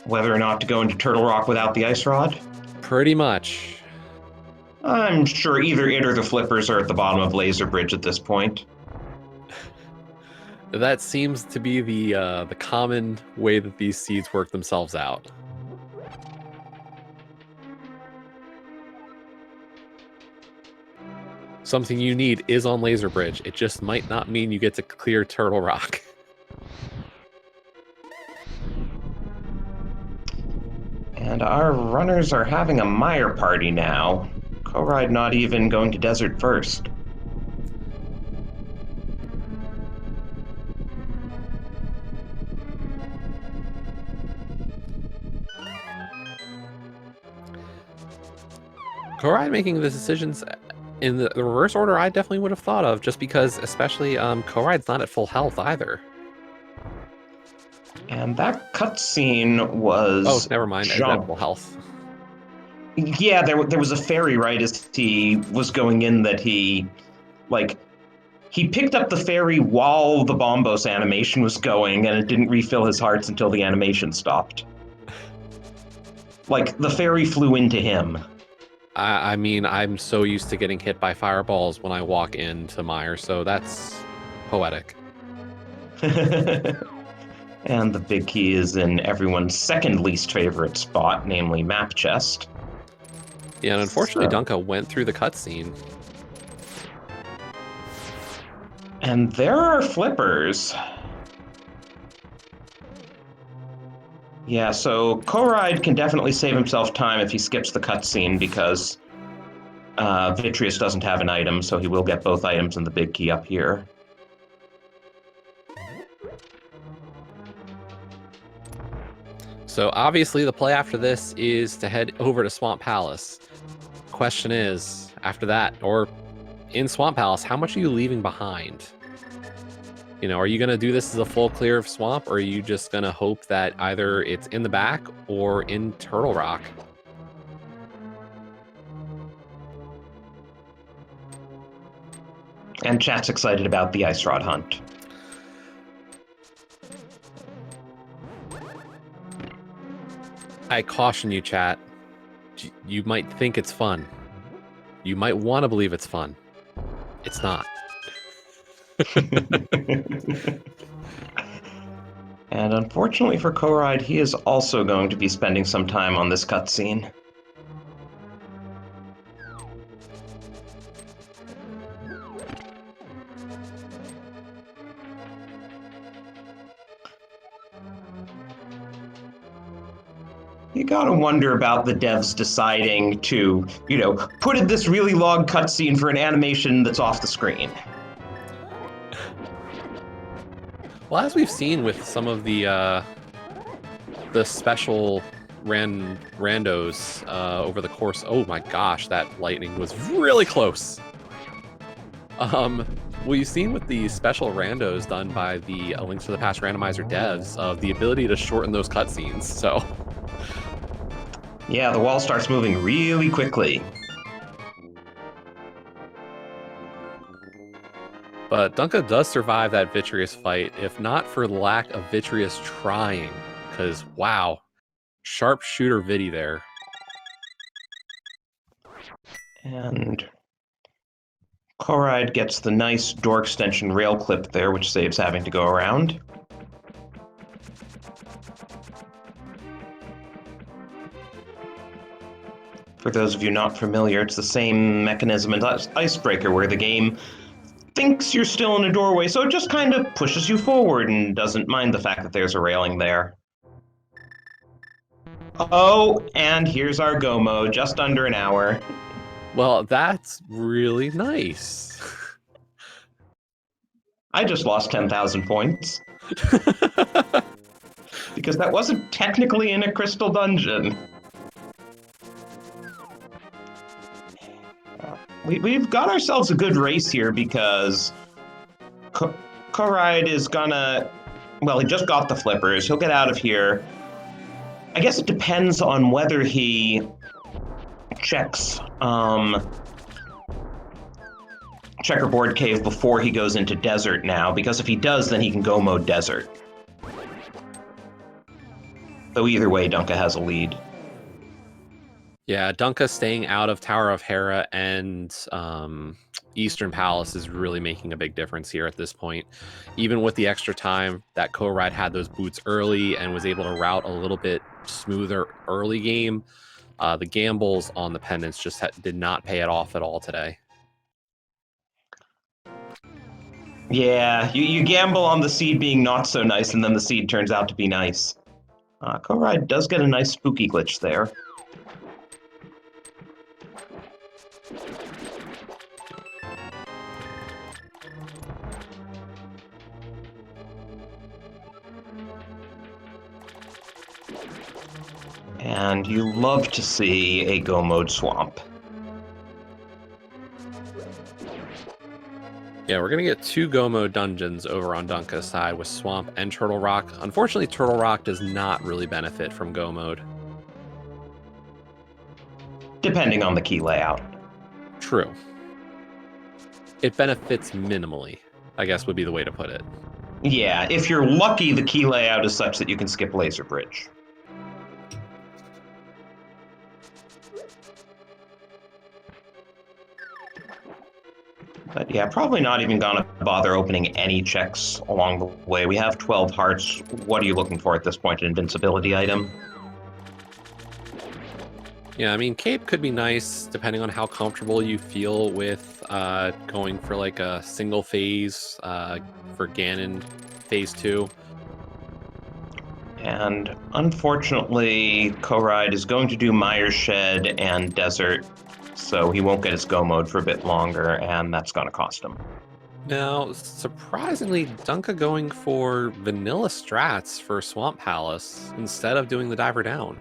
Whether or not to go into Turtle Rock without the Ice Rod? Pretty much. I'm sure either it or the flippers are at the bottom of Laser Bridge at this point. That seems to be the common way that these seeds work themselves out. Something you need is on Laser Bridge. It just might not mean you get to clear Turtle Rock. And our runners are having a Mire party now. Corride not even going to Desert first. Corride making the decisions in the reverse order I definitely would have thought of, just because especially Corride's not at full health either. And that cutscene was... Oh, never mind. At full health. Yeah, there was a fairy right as he was going in that he picked up the fairy while the Bombos animation was going, and it didn't refill his hearts until the animation stopped. Like, the fairy flew into him. I mean, I'm so used to getting hit by fireballs when I walk into Mire, so that's poetic. And the big key is in everyone's second least favorite spot, namely Map Chest. Yeah, and unfortunately, Dunka went through the cutscene. And there are flippers. Yeah, so Corride can definitely save himself time if he skips the cutscene because Vitreous doesn't have an item, so he will get both items and the big key up here. So obviously the play after this is to head over to Swamp Palace. Question is, after that, or in Swamp Palace, how much are you leaving behind? You know, are you going to do this as a full clear of Swamp, or are you just going to hope that either it's in the back or in Turtle Rock? And chat's excited about the Ice Rod hunt. I caution you, chat. You might think it's fun. You might want to believe it's fun. It's not. And unfortunately for Corride, he is also going to be spending some time on this cutscene. You gotta wonder about the devs deciding to, put in this really long cutscene for an animation that's off the screen. Well, as we've seen with some of the special randos over the course, oh my gosh, that lightning was really close. We've seen with the special randos done by the A Link to the Past Randomizer devs of the ability to shorten those cutscenes, so... Yeah, the wall starts moving really quickly. But Dunka does survive that Vitreous fight, if not for lack of Vitreous trying. Because, wow, sharpshooter Vidi there. And Corride gets the nice door extension rail clip there, which saves having to go around. For those of you not familiar, it's the same mechanism as Icebreaker, where the game thinks you're still in a doorway, so it just kind of pushes you forward and doesn't mind the fact that there's a railing there. Oh, and here's our go mode, just under an hour. Well, that's really nice. I just lost 10,000 points. Because that wasn't technically in a crystal dungeon. We've got ourselves a good race here because Corride is gonna... Well, he just got the flippers. He'll get out of here. I guess it depends on whether he checks Checkerboard Cave before he goes into Desert now, because if he does, then he can go mode Desert. Though either way, Dunka has a lead. Yeah, Dunka staying out of Tower of Hera and Eastern Palace is really making a big difference here at this point. Even with the extra time that Corride had those boots early and was able to route a little bit smoother early game, the gambles on the pendants just did not pay it off at all today. Yeah, you gamble on the seed being not so nice, and then the seed turns out to be nice. Corride does get a nice spooky glitch there. And you love to see a go mode swamp. Yeah, we're going to get 2 go mode dungeons over on Dunka's side with Swamp and Turtle Rock. Unfortunately, Turtle Rock does not really benefit from go mode. Depending on the key layout. True. It benefits minimally, I guess would be the way to put it. Yeah, if you're lucky, the key layout is such that you can skip Laser Bridge. But yeah, probably not even gonna bother opening any checks along the way. We have 12 hearts. What are you looking for at this point? An invincibility item? Yeah, I mean, Cape could be nice depending on how comfortable you feel with going for like a single phase for Ganon phase 2. And unfortunately, Corride is going to do Myers Shed and Desert, so he won't get his go mode for a bit longer, and that's going to cost him. Now, surprisingly, Dunka going for vanilla strats for Swamp Palace instead of doing the diver down.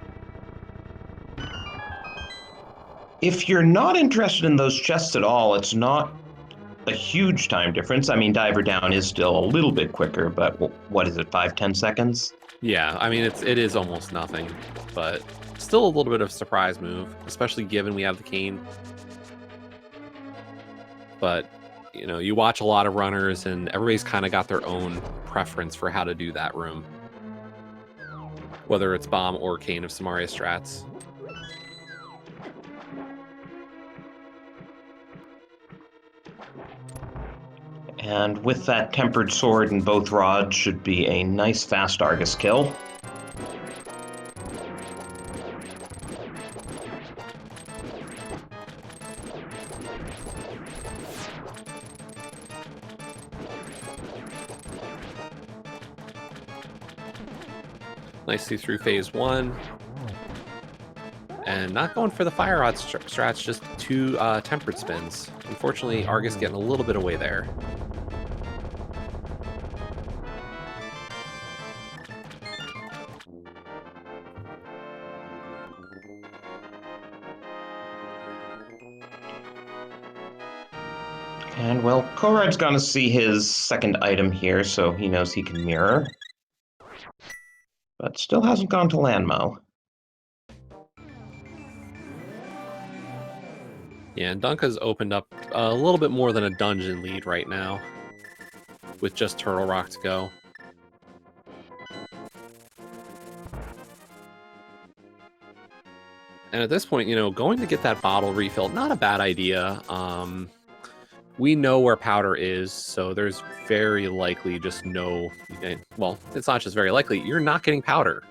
If you're not interested in those chests at all, it's not a huge time difference. I mean, diver down is still a little bit quicker, but what is it, 5-10 seconds? Yeah, I mean, it is almost nothing, but still a little bit of a surprise move, especially given we have the cane. But, you know, you watch a lot of runners and everybody's kind of got their own preference for how to do that room. Whether it's bomb or cane of Samaria strats. And with that tempered sword and both rods should be a nice fast Argus kill. Nicely through phase 1. And not going for the fire rod strats, just 2 tempered spins. Unfortunately, Argus getting a little bit away there. And well, Corride's gonna see his second item here, so he knows he can mirror. But still hasn't gone to Landmo. Yeah, and Dunka's opened up a little bit more than a dungeon lead right now, with just Turtle Rock to go. And at this point, going to get that bottle refill, not a bad idea. We know where powder is, so there's very likely just no... Well, it's not just very likely. You're not getting powder.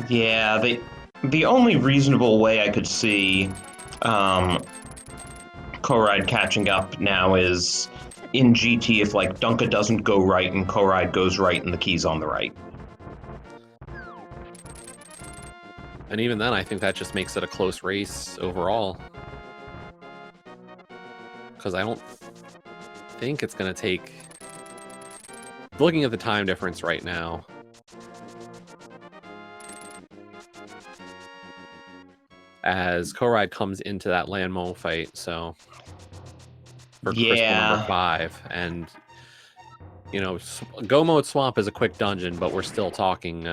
Yeah, the only reasonable way I could see Corride catching up now is in GT if, like, Dunka doesn't go right and Corride goes right and the key's on the right. And even then, I think that just makes it a close race overall. Because I don't think it's going to take... Looking at the time difference right now... As Corride comes into that Landmo fight, so... For crystal number 5, and... Go Mode Swamp is a quick dungeon, but we're still talking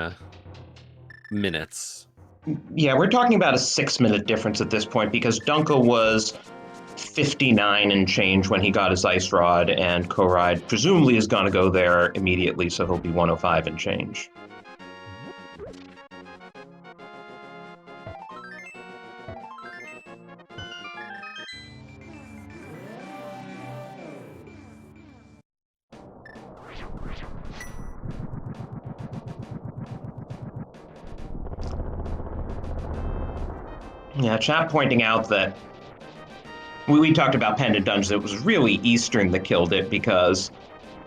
minutes. Yeah, we're talking about a 6-minute difference at this point because Dunka was 59 and change when he got his Ice Rod, and Corride presumably is going to go there immediately, so he'll be 105 and change. Yeah, chat pointing out that we talked about Pendant Dungeons. It was really Eastern that killed it because,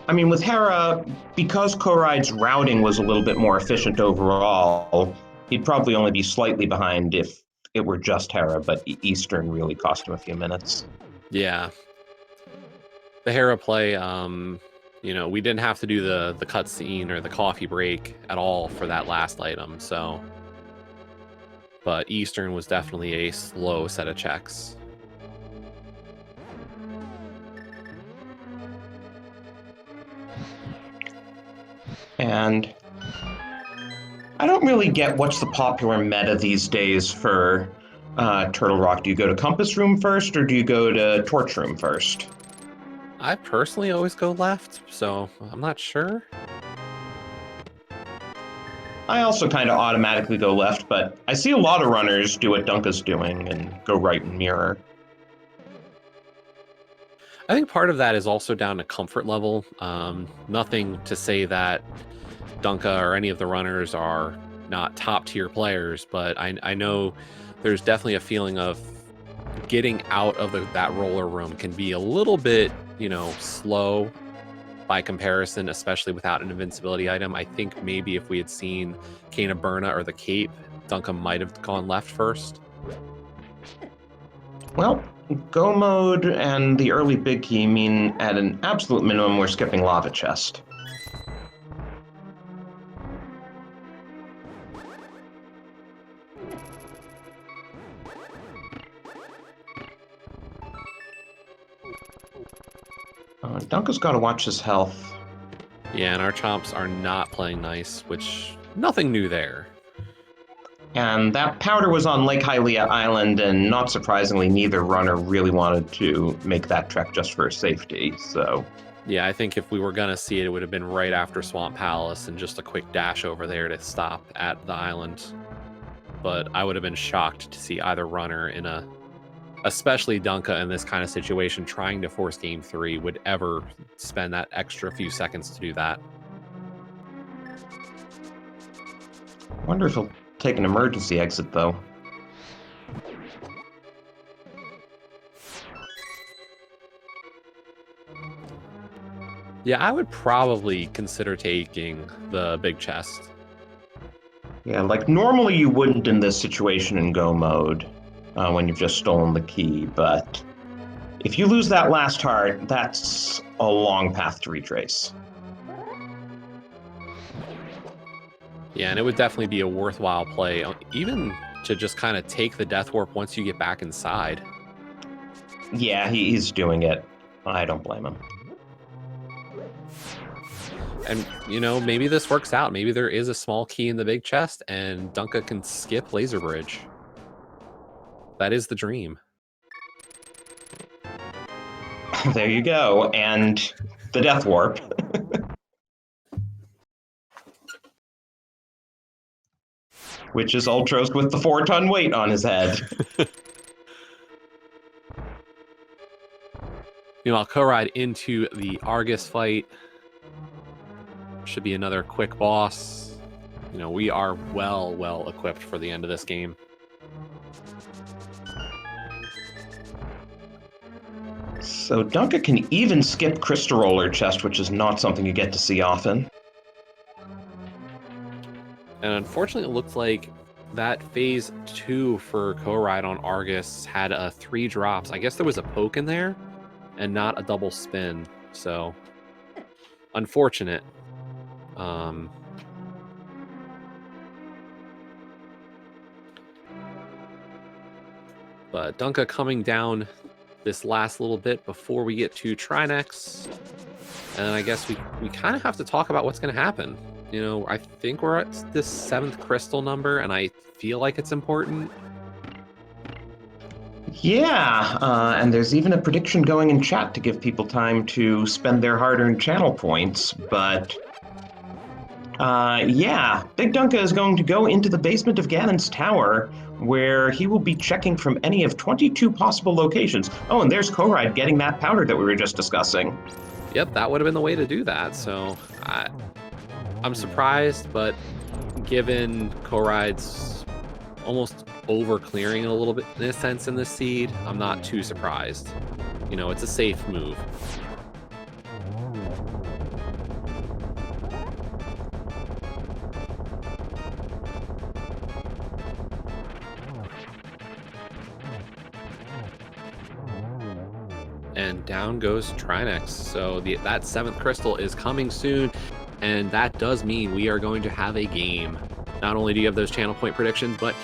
I mean, with Hera, because Corride's routing was a little bit more efficient overall, he'd probably only be slightly behind if it were just Hera, but Eastern really cost him a few minutes. Yeah. The Hera play, we didn't have to do the cutscene or the coffee break at all for that last item, so... But Eastern was definitely a slow set of checks. And I don't really get what's the popular meta these days for Turtle Rock. Do you go to Compass Room first, or do you go to Torch Room first? I personally always go left, so I'm not sure. I also kind of automatically go left, but I see a lot of runners do what Dunka's doing and go right and mirror. I think part of that is also down to comfort level. Nothing to say that Dunka or any of the runners are not top-tier players, but I know there's definitely a feeling of getting out of that roller room can be a little bit, slow by comparison, especially without an invincibility item. I think maybe if we had seen Cane of Burna or the Cape, Dunka might have gone left first. Well, Go Mode and the early Big Key mean at an absolute minimum we're skipping Lava Chest. Dunka's got to watch his health. Yeah, and our Chomps are not playing nice, which nothing new there. And that powder was on Lake Hylia Island, and not surprisingly, neither runner really wanted to make that trek just for safety, so... Yeah, I think if we were going to see it, it would have been right after Swamp Palace and just a quick dash over there to stop at the island. But I would have been shocked to see either runner in especially Dunka in this kind of situation, trying to force Game 3, would ever spend that extra few seconds to do that. I wonder if he'll take an emergency exit, though. Yeah, I would probably consider taking the big chest. Yeah, like, normally you wouldn't in this situation in Go Mode, when you've just stolen the key, but if you lose that last heart, that's a long path to retrace. Yeah, and it would definitely be a worthwhile play, even to just kind of take the Death Warp once you get back inside. Yeah, he's doing it. I don't blame him. And, maybe this works out. Maybe there is a small key in the big chest, and Dunka can skip Laser Bridge. That is the dream. There you go, and the Death Warp. which is Ultros with the 4-ton weight on his head. Meanwhile, Corride into the Argus fight. Should be another quick boss. You know, we are well equipped for the end of this game. So Dunka can even skip Crystal Roller Chest, which is not something you get to see often. And unfortunately, it looks like that phase 2 for Corride on Argus had 3 drops. I guess there was a poke in there and not a double spin. So, unfortunate. But Dunka coming down this last little bit before we get to Trinex. And I guess we kind of have to talk about what's going to happen. You know, I think we're at this 7th crystal number, and I feel like it's important. Yeah, and there's even a prediction going in chat to give people time to spend their hard-earned channel points, but yeah, BigDunka is going to go into the basement of Ganon's tower, where he will be checking from any of 22 possible locations. Oh, and there's Corride getting that powder that we were just discussing. Yep, that would have been the way to do that. So I'm surprised, but given Corride's almost over clearing a little bit in a sense in this seed, I'm not too surprised. You know, it's a safe move. And down goes Trinex. So that 7th crystal is coming soon, and that does mean we are going to have a game. Not only do you have those channel point predictions, but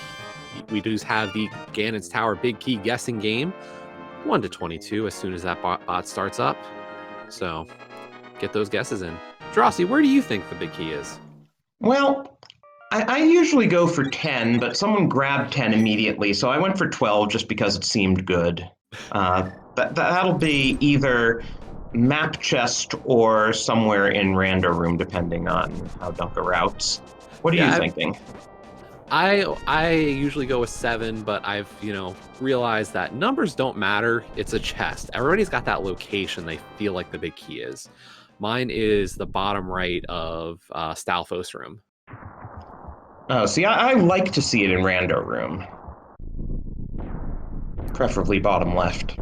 we do have the Ganon's Tower Big Key guessing game, 1 to 22 as soon as that bot starts up. So get those guesses in. Drossi, where do you think the big key is? Well, I usually go for 10, but someone grabbed 10 immediately, so I went for 12 just because it seemed good. That'll be either map chest or somewhere in rando room, depending on how Dunka routes. What are you thinking? I usually go with 7, but I've, realized that numbers don't matter. It's a chest. Everybody's got that location they feel like the big key is. Mine is the bottom right of Stalfos room. Oh, see, I like to see it in rando room. Preferably bottom left.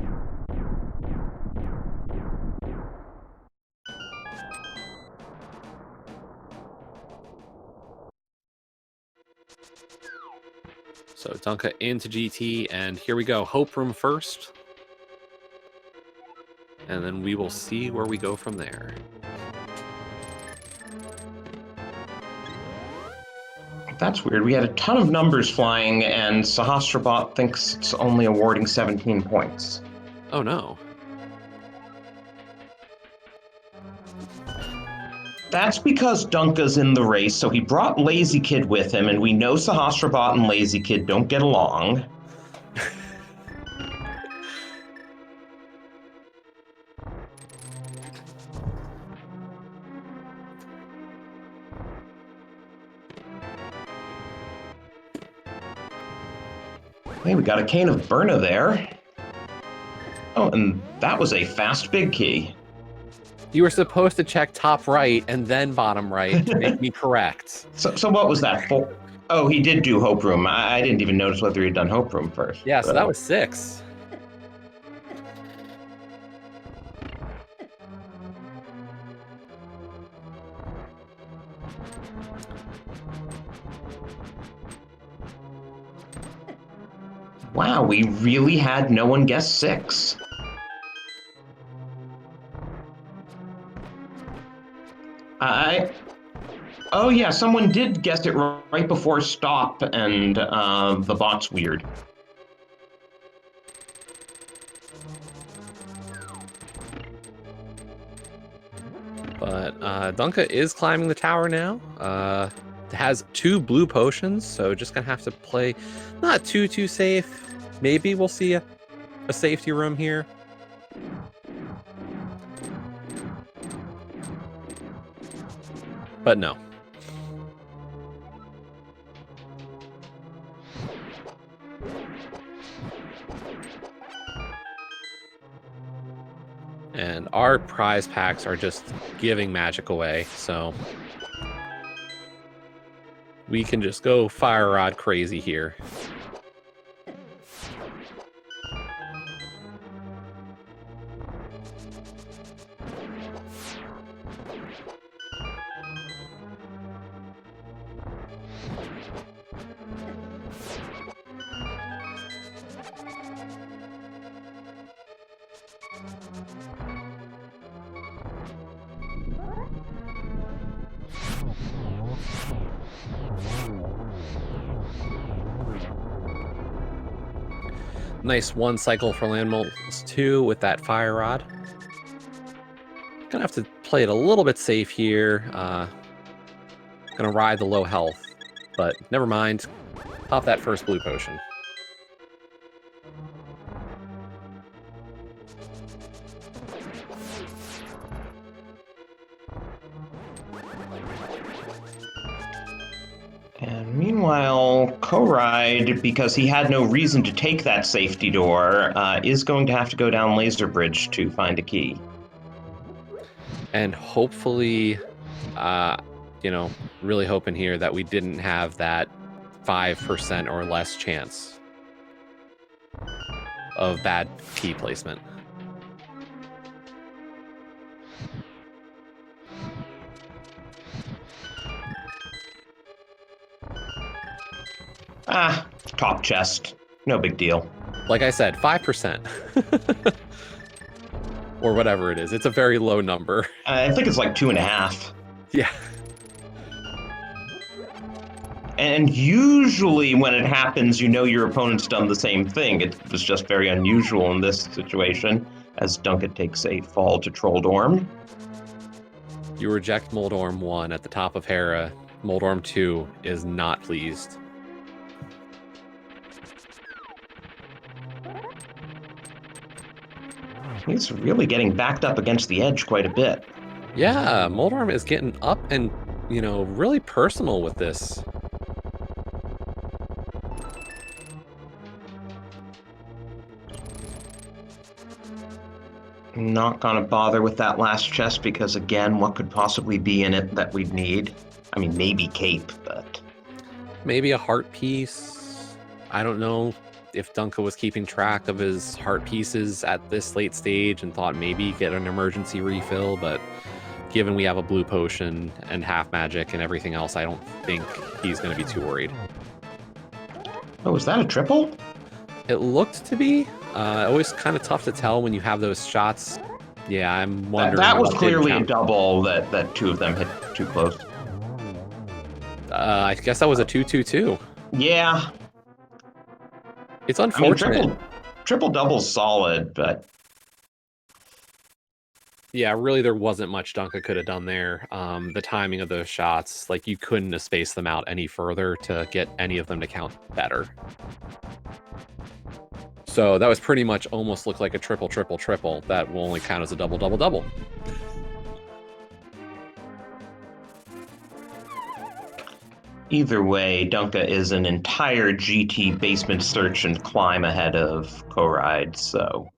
So Dunka into GT, and here we go. Hope room first. And then we will see where we go from there. That's weird. We had a ton of numbers flying, and Sahasrabot thinks it's only awarding 17 points. Oh no. That's because Dunka's in the race, so he brought Lazy Kid with him, and we know Sahasrabot and Lazy Kid don't get along. Hey, we got a Cane of Burna there. Oh, and that was a fast big key. You were supposed to check top right and then bottom right to make me correct. So what was that for? Oh, he did do Hope Room. I didn't even notice whether he'd done Hope Room first. Yeah, so that was 6. Wow, we really had no one guess 6. Oh yeah, someone did guess it right before stop, and the bot's weird. But Dunka is climbing the tower now. Has 2 blue potions, so just gonna have to play not too safe. Maybe we'll see a safety room here. But no. And our prize packs are just giving magic away, so we can just go fire rod crazy here. Nice one cycle for landmolds 2 with that fire rod. Gonna have to play it a little bit safe here. Gonna ride the low health, but never mind. Pop that first blue potion. And meanwhile, Corride, because he had no reason to take that safety door, is going to have to go down Laser Bridge to find a key. And hopefully, really hoping here that we didn't have that 5% or less chance of bad key placement. Top chest. No big deal. Like I said, 5%. Or whatever it is. It's a very low number. I think it's like 2.5. Yeah. And usually when it happens, you know your opponent's done the same thing. It was just very unusual in this situation, as Dunka takes a fall to Trolldorm. You reject Moldorm 1 at the top of Hera. Moldorm 2 is not pleased. He's really getting backed up against the edge quite a bit. Yeah, Moldorm is getting up and, really personal with this. Not gonna bother with that last chest because, again, what could possibly be in it that we'd need? I mean, maybe cape, but... Maybe a heart piece. I don't know if Dunka was keeping track of his heart pieces at this late stage and thought maybe get an emergency refill, but given we have a blue potion and half magic and everything else, I don't think he's going to be too worried. Oh, is that a triple? It looked to be. Always kind of tough to tell when you have those shots. Yeah, I'm wondering. That was clearly a double that two of them hit too close. I guess that was a 2-2-2. Yeah. It's unfortunate. I mean, triple double's solid, but... Yeah, really there wasn't much Dunka could have done there. The timing of those shots, like you couldn't have spaced them out any further to get any of them to count better. So that was pretty much almost looked like a triple. That will only count as a double. Either way, Dunka is an entire GT basement search and climb ahead of Corride, so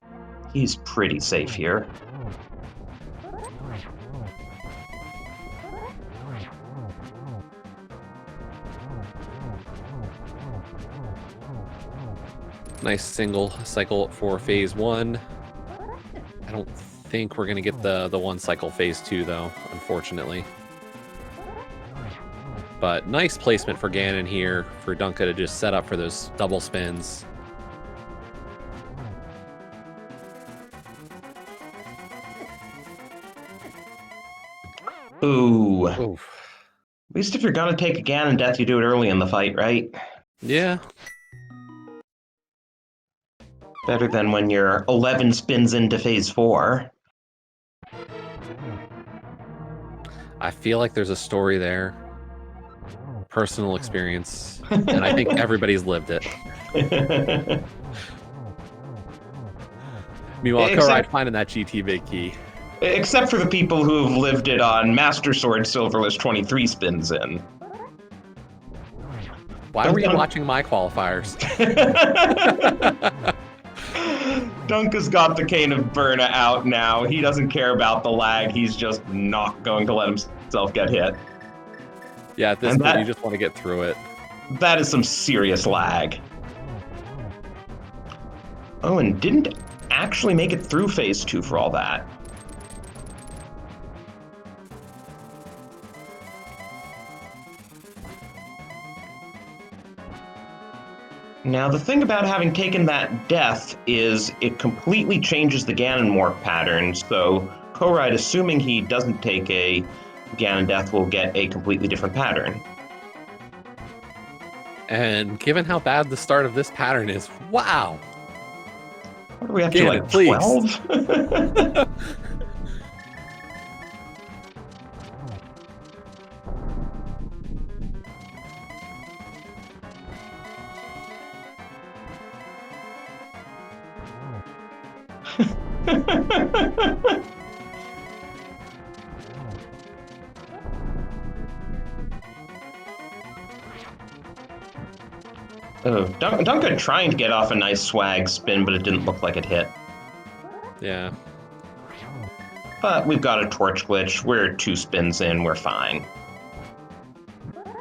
he's pretty safe here. Nice single cycle for phase 1. I don't think we're going to get the one cycle phase 2, though, unfortunately. But nice placement for Ganon here, for Dunka to just set up for those double spins. Ooh. Oof. At least if you're gonna take a Ganon death, you do it early in the fight, right? Yeah. Better than when you're 11 spins into phase 4. I feel like there's a story there. Personal experience. And I think everybody's lived it. Meanwhile, Corride finding that GT big key. Except for the people who have lived it on Master Sword Silverless 23 spins in. Why were you watching my qualifiers? Dunka's got the Cane of Berna out now. He doesn't care about the lag. He's just not going to let himself get hit. Yeah, at this point, you just want to get through it. That is some serious lag. Oh, and didn't actually make it through phase 2 for all that. Now, the thing about having taken that death is it completely changes the Ganon morph pattern, so Corride, assuming he doesn't take a Ganon death, will get a completely different pattern. And given how bad the start of this pattern is, wow! What are we up Ganon, to, like 12? Oh, Dunka trying to get off a nice swag spin, but it didn't look like it hit. Yeah. But we've got a torch glitch. We're 2 spins in. We're fine.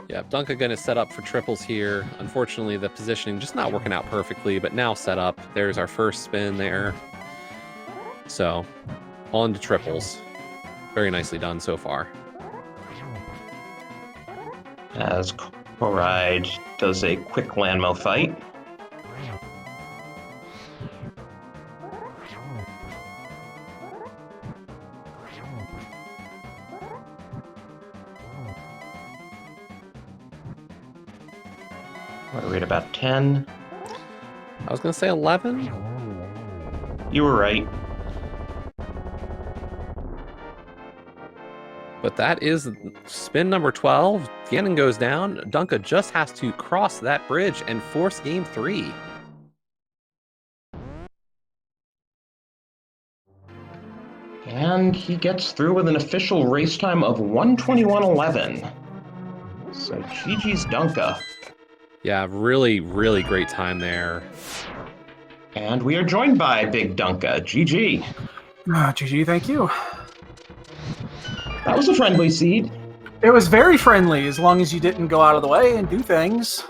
Yeah, Dunka going to set up for triples here. Unfortunately, the positioning just not working out perfectly, but now set up. There's our first spin there. So, on to triples. Very nicely done so far. As Corride does a quick landmo fight. What are we at, about 10? I was going to say 11. You were right. But that is spin number 12. Ganon goes down. Dunka just has to cross that bridge and force game 3. And he gets through with an official race time of 1:21.11. So GG's Dunka. Yeah, really, really great time there. And we are joined by BigDunka. GG. GG, thank you. That was a friendly seed. It was very friendly, as long as you didn't go out of the way and do things.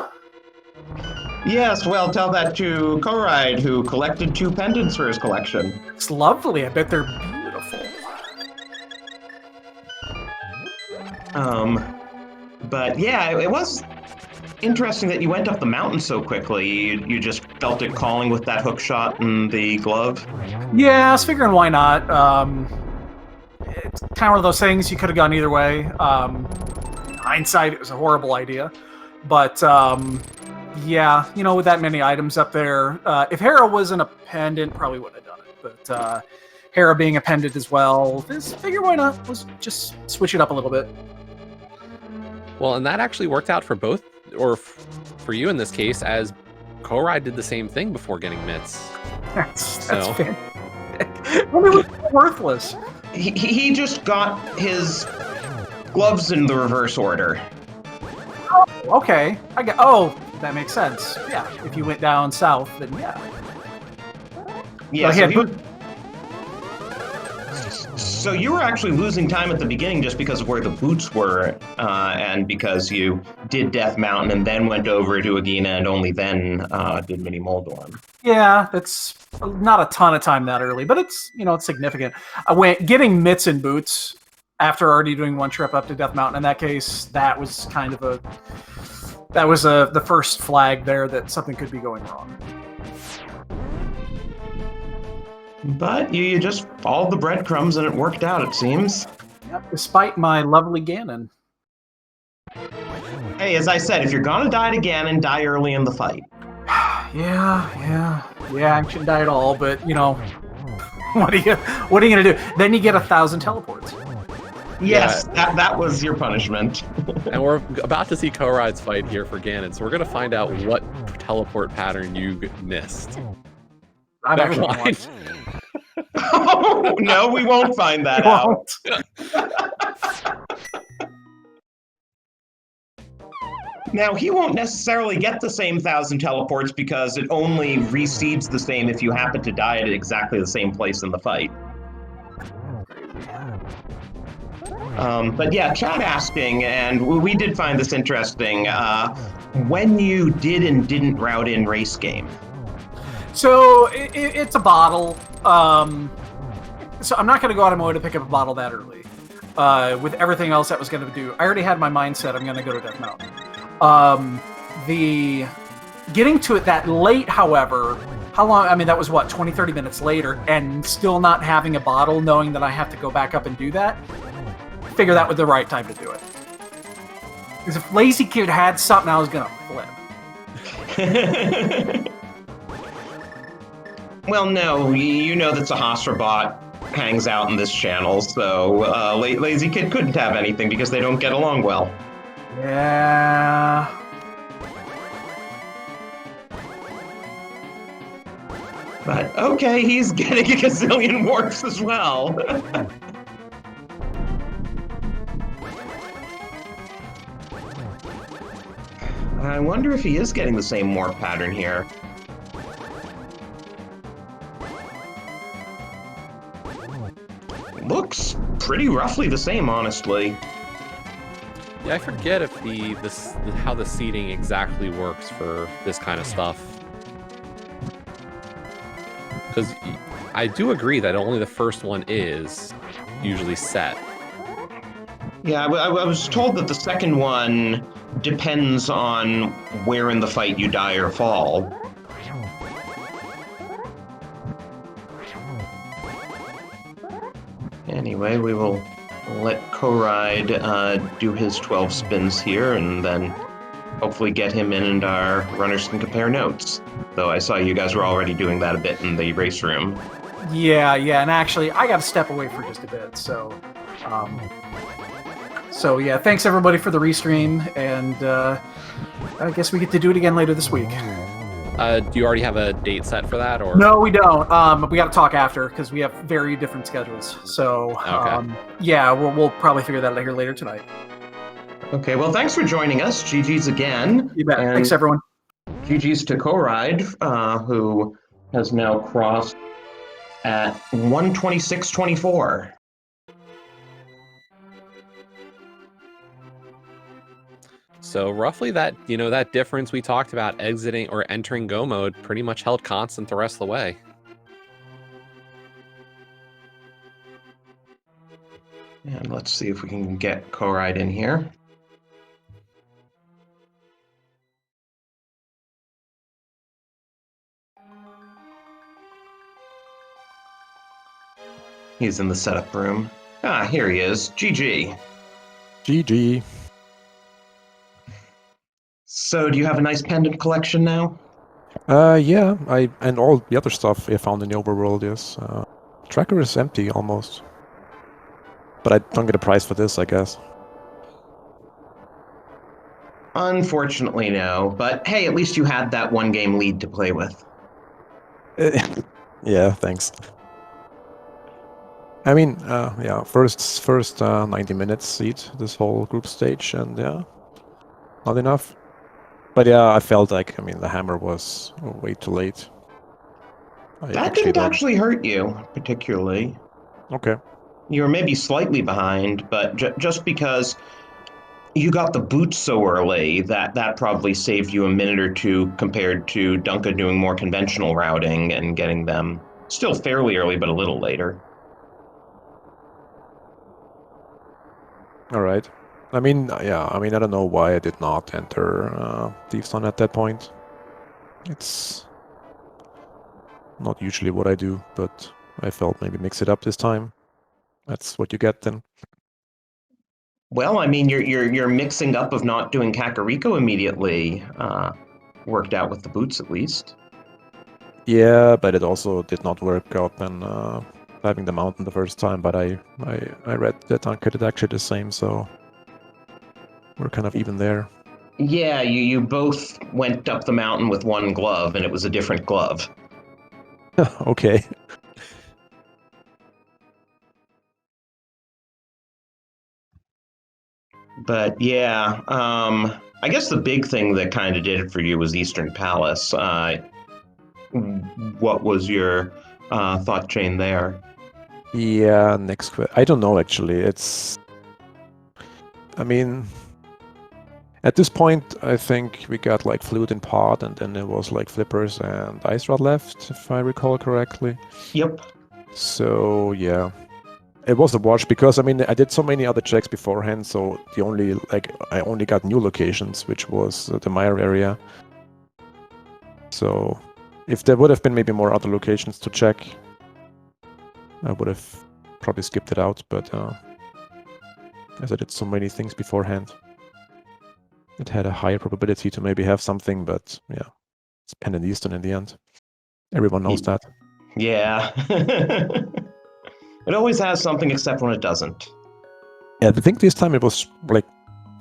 Yes, well, tell that to Corride, who collected 2 pendants for his collection. It's lovely. I bet they're beautiful. But yeah, it was interesting that you went up the mountain so quickly. You just felt it calling with that hook shot and the glove. Yeah, I was figuring why not. It's kind of one of those things you could have gone either way. In hindsight, it was a horrible idea. But yeah, you know, with that many items up there, if Hera wasn't a pendant, probably wouldn't have done it. But Hera being a pendant as well, figure why not? Let's just switch it up a little bit. Well, and that actually worked out for both, or for you in this case, as Corride did the same thing before getting mitts. That's So. fantastic. I mean, it was worthless. He just got his gloves in the reverse order. Oh, okay. Oh, that makes sense. Yeah, if you went down south, then yeah. Yeah, So so you were actually losing time at the beginning just because of where the boots were, and because you did Death Mountain and then went over to Agina and only then did Mini Moldorm. Yeah, that's not a ton of time that early, but it's, you know, it's significant. Getting mitts and boots after already doing one trip up to Death Mountain, in that case, that was kind of the first flag there that something could be going wrong. But you just followed the breadcrumbs and it worked out, it seems. Yep, despite my lovely Ganon. Hey, as I said, if you're gonna die to Ganon, die early in the fight. Yeah, I shouldn't die at all, but, you know, what are you gonna do? Then you get 1,000 teleports. Yes, that was your punishment. And we're about to see Corride's fight here for Ganon, so we're going to find out what teleport pattern you missed. I'm Never actually mind. Oh, no, we won't find that out. Now, he won't necessarily get the same 1,000 teleports because it only reseeds the same if you happen to die at exactly the same place in the fight. But yeah, chat asking, and we did find this interesting, when you did and didn't route in race game. So it's a bottle. So I'm not going to go out of my way to pick up a bottle that early. With everything else that was going to do, I already had my mindset. I'm going to go to Death Mountain. The getting to it that late, however, how long? I mean, that was what 20, 30 minutes later, and still not having a bottle, knowing that I have to go back up and do that. Figure that was the right time to do it. Because if Lazy Kid had something, I was going to flip. Well, no, you know that Sahasrabot hangs out in this channel, so Lazy Kid couldn't have anything because they don't get along well. Yeah. But okay, he's getting a gazillion warps as well. I wonder if he is getting the same warp pattern here. Looks pretty roughly the same, honestly. Yeah, I forget if how the seating exactly works for this kind of stuff. Because I do agree that only the first one is usually set. Yeah, I was told that the second one depends on where in the fight you die or fall. Anyway, we will let Corride do his 12 spins here, and then hopefully get him in and our runners can compare notes. Though I saw you guys were already doing that a bit in the race room. Yeah, and actually, I got to step away for just a bit, so... So yeah, thanks everybody for the restream, and I guess we get to do it again later this week. Do you already have a date set for that, or no? We don't. We got to talk after because we have very different schedules. So okay. Yeah, we'll probably figure that out here later tonight. Okay, well, thanks for joining us. GG's again. You bet. And thanks everyone. GG's to Corride, who has now crossed at 126.24. So roughly that difference we talked about exiting or entering go mode pretty much held constant the rest of the way. And let's see if we can get Corride in here. He's in the setup room. Ah, here he is. GG. GG. So, do you have a nice pendant collection now? Yeah, and all the other stuff I found in the overworld, yes. Tracker is empty, almost. But I don't get a prize for this, I guess. Unfortunately, no. But hey, at least you had that one game lead to play with. Yeah, thanks. I mean, yeah, first 90 minutes seed, this whole group stage, and yeah, not enough. But yeah, I felt like, I mean, the hammer was way too late. That didn't actually hurt you, particularly. Okay. You were maybe slightly behind, but just because you got the boots so early, that probably saved you a minute or two compared to Dunka doing more conventional routing and getting them still fairly early, but a little later. All right. I mean, yeah, I mean, I don't know why I did not enter Thieves' Son at that point. It's not usually what I do, but I felt maybe mix it up this time. That's what you get then. Well, I mean, your mixing up of not doing Kakariko immediately worked out with the boots, at least. Yeah, but it also did not work out when having the mountain the first time, but I read that Dunka did actually the same, so we're kind of even there. Yeah, you both went up the mountain with one glove, and it was a different glove. Okay. But yeah, I guess the big thing that kind of did it for you was Eastern Palace. What was your thought chain there? Yeah, next question. I don't know actually. I mean, at this point, I think we got like Flute and Pod, and then it was like Flippers and Ice Rod left, if I recall correctly. Yep. So yeah, it was a watch because I mean I did so many other checks beforehand. So I only got new locations, which was the Meyer area. So if there would have been maybe more other locations to check, I would have probably skipped it out. But as I did so many things beforehand, it had a higher probability to maybe have something. But yeah, it's Penn and Eastern in the end. Everyone knows that. Yeah. It always has something except when it doesn't. Yeah, I think this time it was like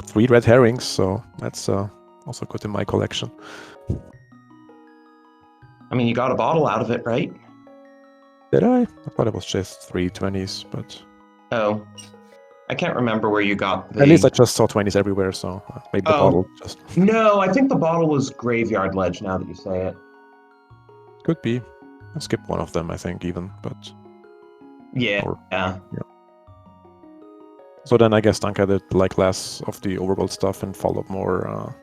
3 red herrings, so that's also good in my collection. I mean, you got a bottle out of it, right? Did I? I thought it was just 3 20s, but... Oh. I can't remember where you got the... At least I just saw 20s everywhere, so maybe the bottle just... No, I think the bottle was Graveyard Ledge, now that you say it. Could be. I skipped one of them, I think, even, but... Yeah. So then I guess Dunka did like less of the overworld stuff and followed more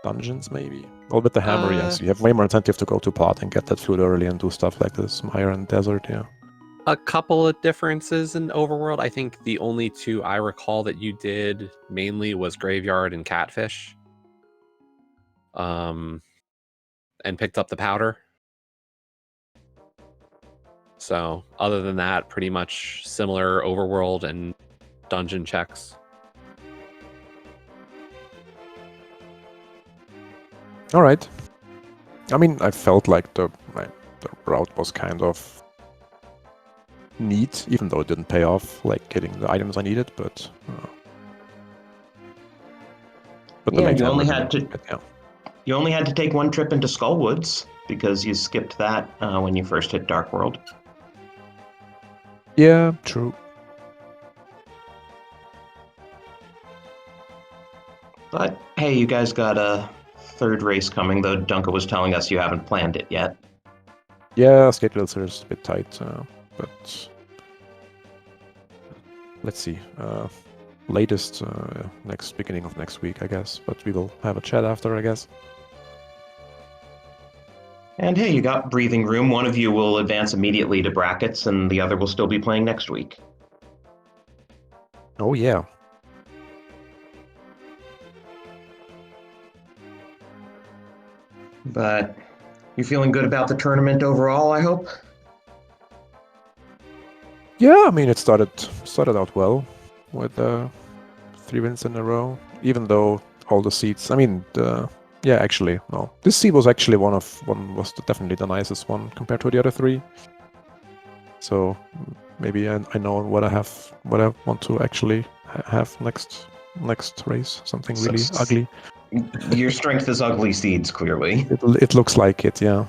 dungeons, maybe. Well, with the hammer, yes. You have way more incentive to go to Pod and get that flute early and do stuff like this, Mire and Desert, yeah. A couple of differences in overworld. I think the only 2 I recall that you did mainly was Graveyard and Catfish. And picked up the powder. So other than that, pretty much similar overworld and dungeon checks. All right. I mean, I felt like the route was kind of neat, even though it didn't pay off, like getting the items I needed, but the Yeah, late you only hammer had to... didn't, yeah. You only had to take 1 trip into Skullwoods, because you skipped that when you first hit Dark World. Yeah, true. But, hey, you guys got a 3rd race coming, though Dunka was telling us you haven't planned it yet. Yeah, schedules are a bit tight, but let's see. Latest beginning of next week, I guess, but we will have a chat after, I guess. And hey, you got breathing room. One of you will advance immediately to brackets, and the other will still be playing next week. Oh, yeah. But you feeling good about the tournament overall, I hope? Yeah, I mean, it started out well with 3 wins in a row, even though all the seeds, I mean, yeah, actually, no. This seed was actually was definitely the nicest one compared to the other 3. So maybe I know what I want to actually have next race, something really ugly. Your strength is ugly seeds, clearly. It looks like it, yeah.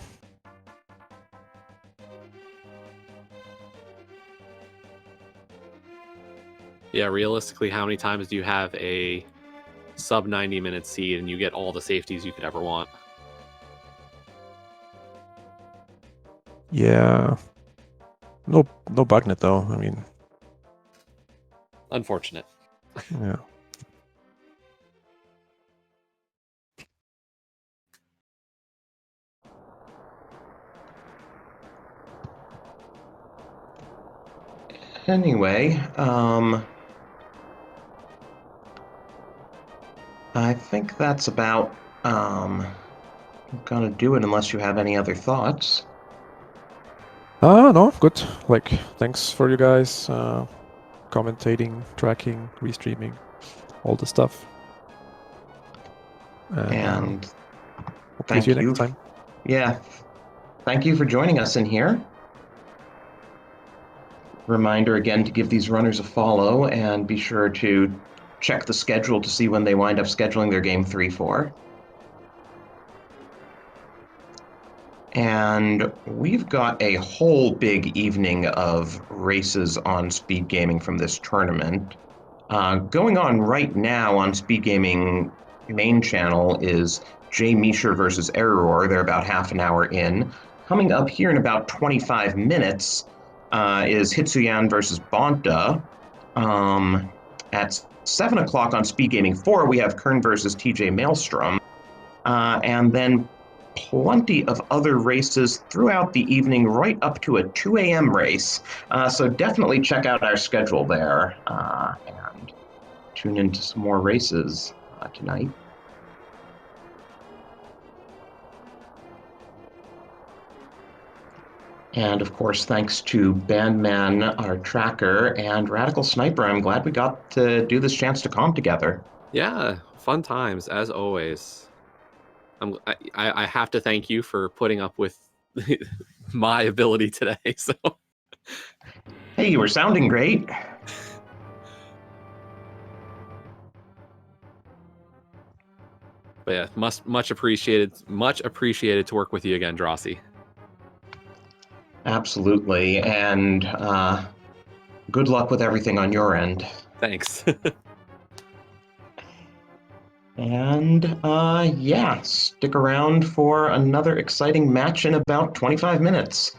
Yeah, realistically, how many times do you have a sub 90-minute seed and you get all the safeties you could ever want? Yeah. No Bugnet though, I mean. Unfortunate. Yeah. Anyway, I think that's about gonna do it unless you have any other thoughts. No, good. Like, thanks for you guys commentating, tracking, restreaming, all the stuff. And thank you next time. Yeah. Thank you for joining us in here. Reminder again to give these runners a follow and be sure to check the schedule to see when they wind up scheduling their game 3-4. And we've got a whole big evening of races on SpeedGaming from this tournament. Going on right now on SpeedGaming main channel is Jay Meisher versus Error. They're about half an hour in. Coming up here in about 25 minutes is Hitsuyan versus Bonta. At 7 o'clock on SpeedGaming 4, we have Kern versus TJ Maelstrom. And then plenty of other races throughout the evening, right up to a 2 a.m. race. So definitely check out our schedule there and tune into some more races tonight. And of course, thanks to Bandman, our tracker, and Radical Sniper. I'm glad we got to do this chance to calm together. Yeah, fun times as always. I have to thank you for putting up with my ability today. So, hey, you were sounding great. But yeah, much appreciated. Much appreciated to work with you again, Drossi. Absolutely, and good luck with everything on your end. Thanks. And yeah, stick around for another exciting match in about 25 minutes.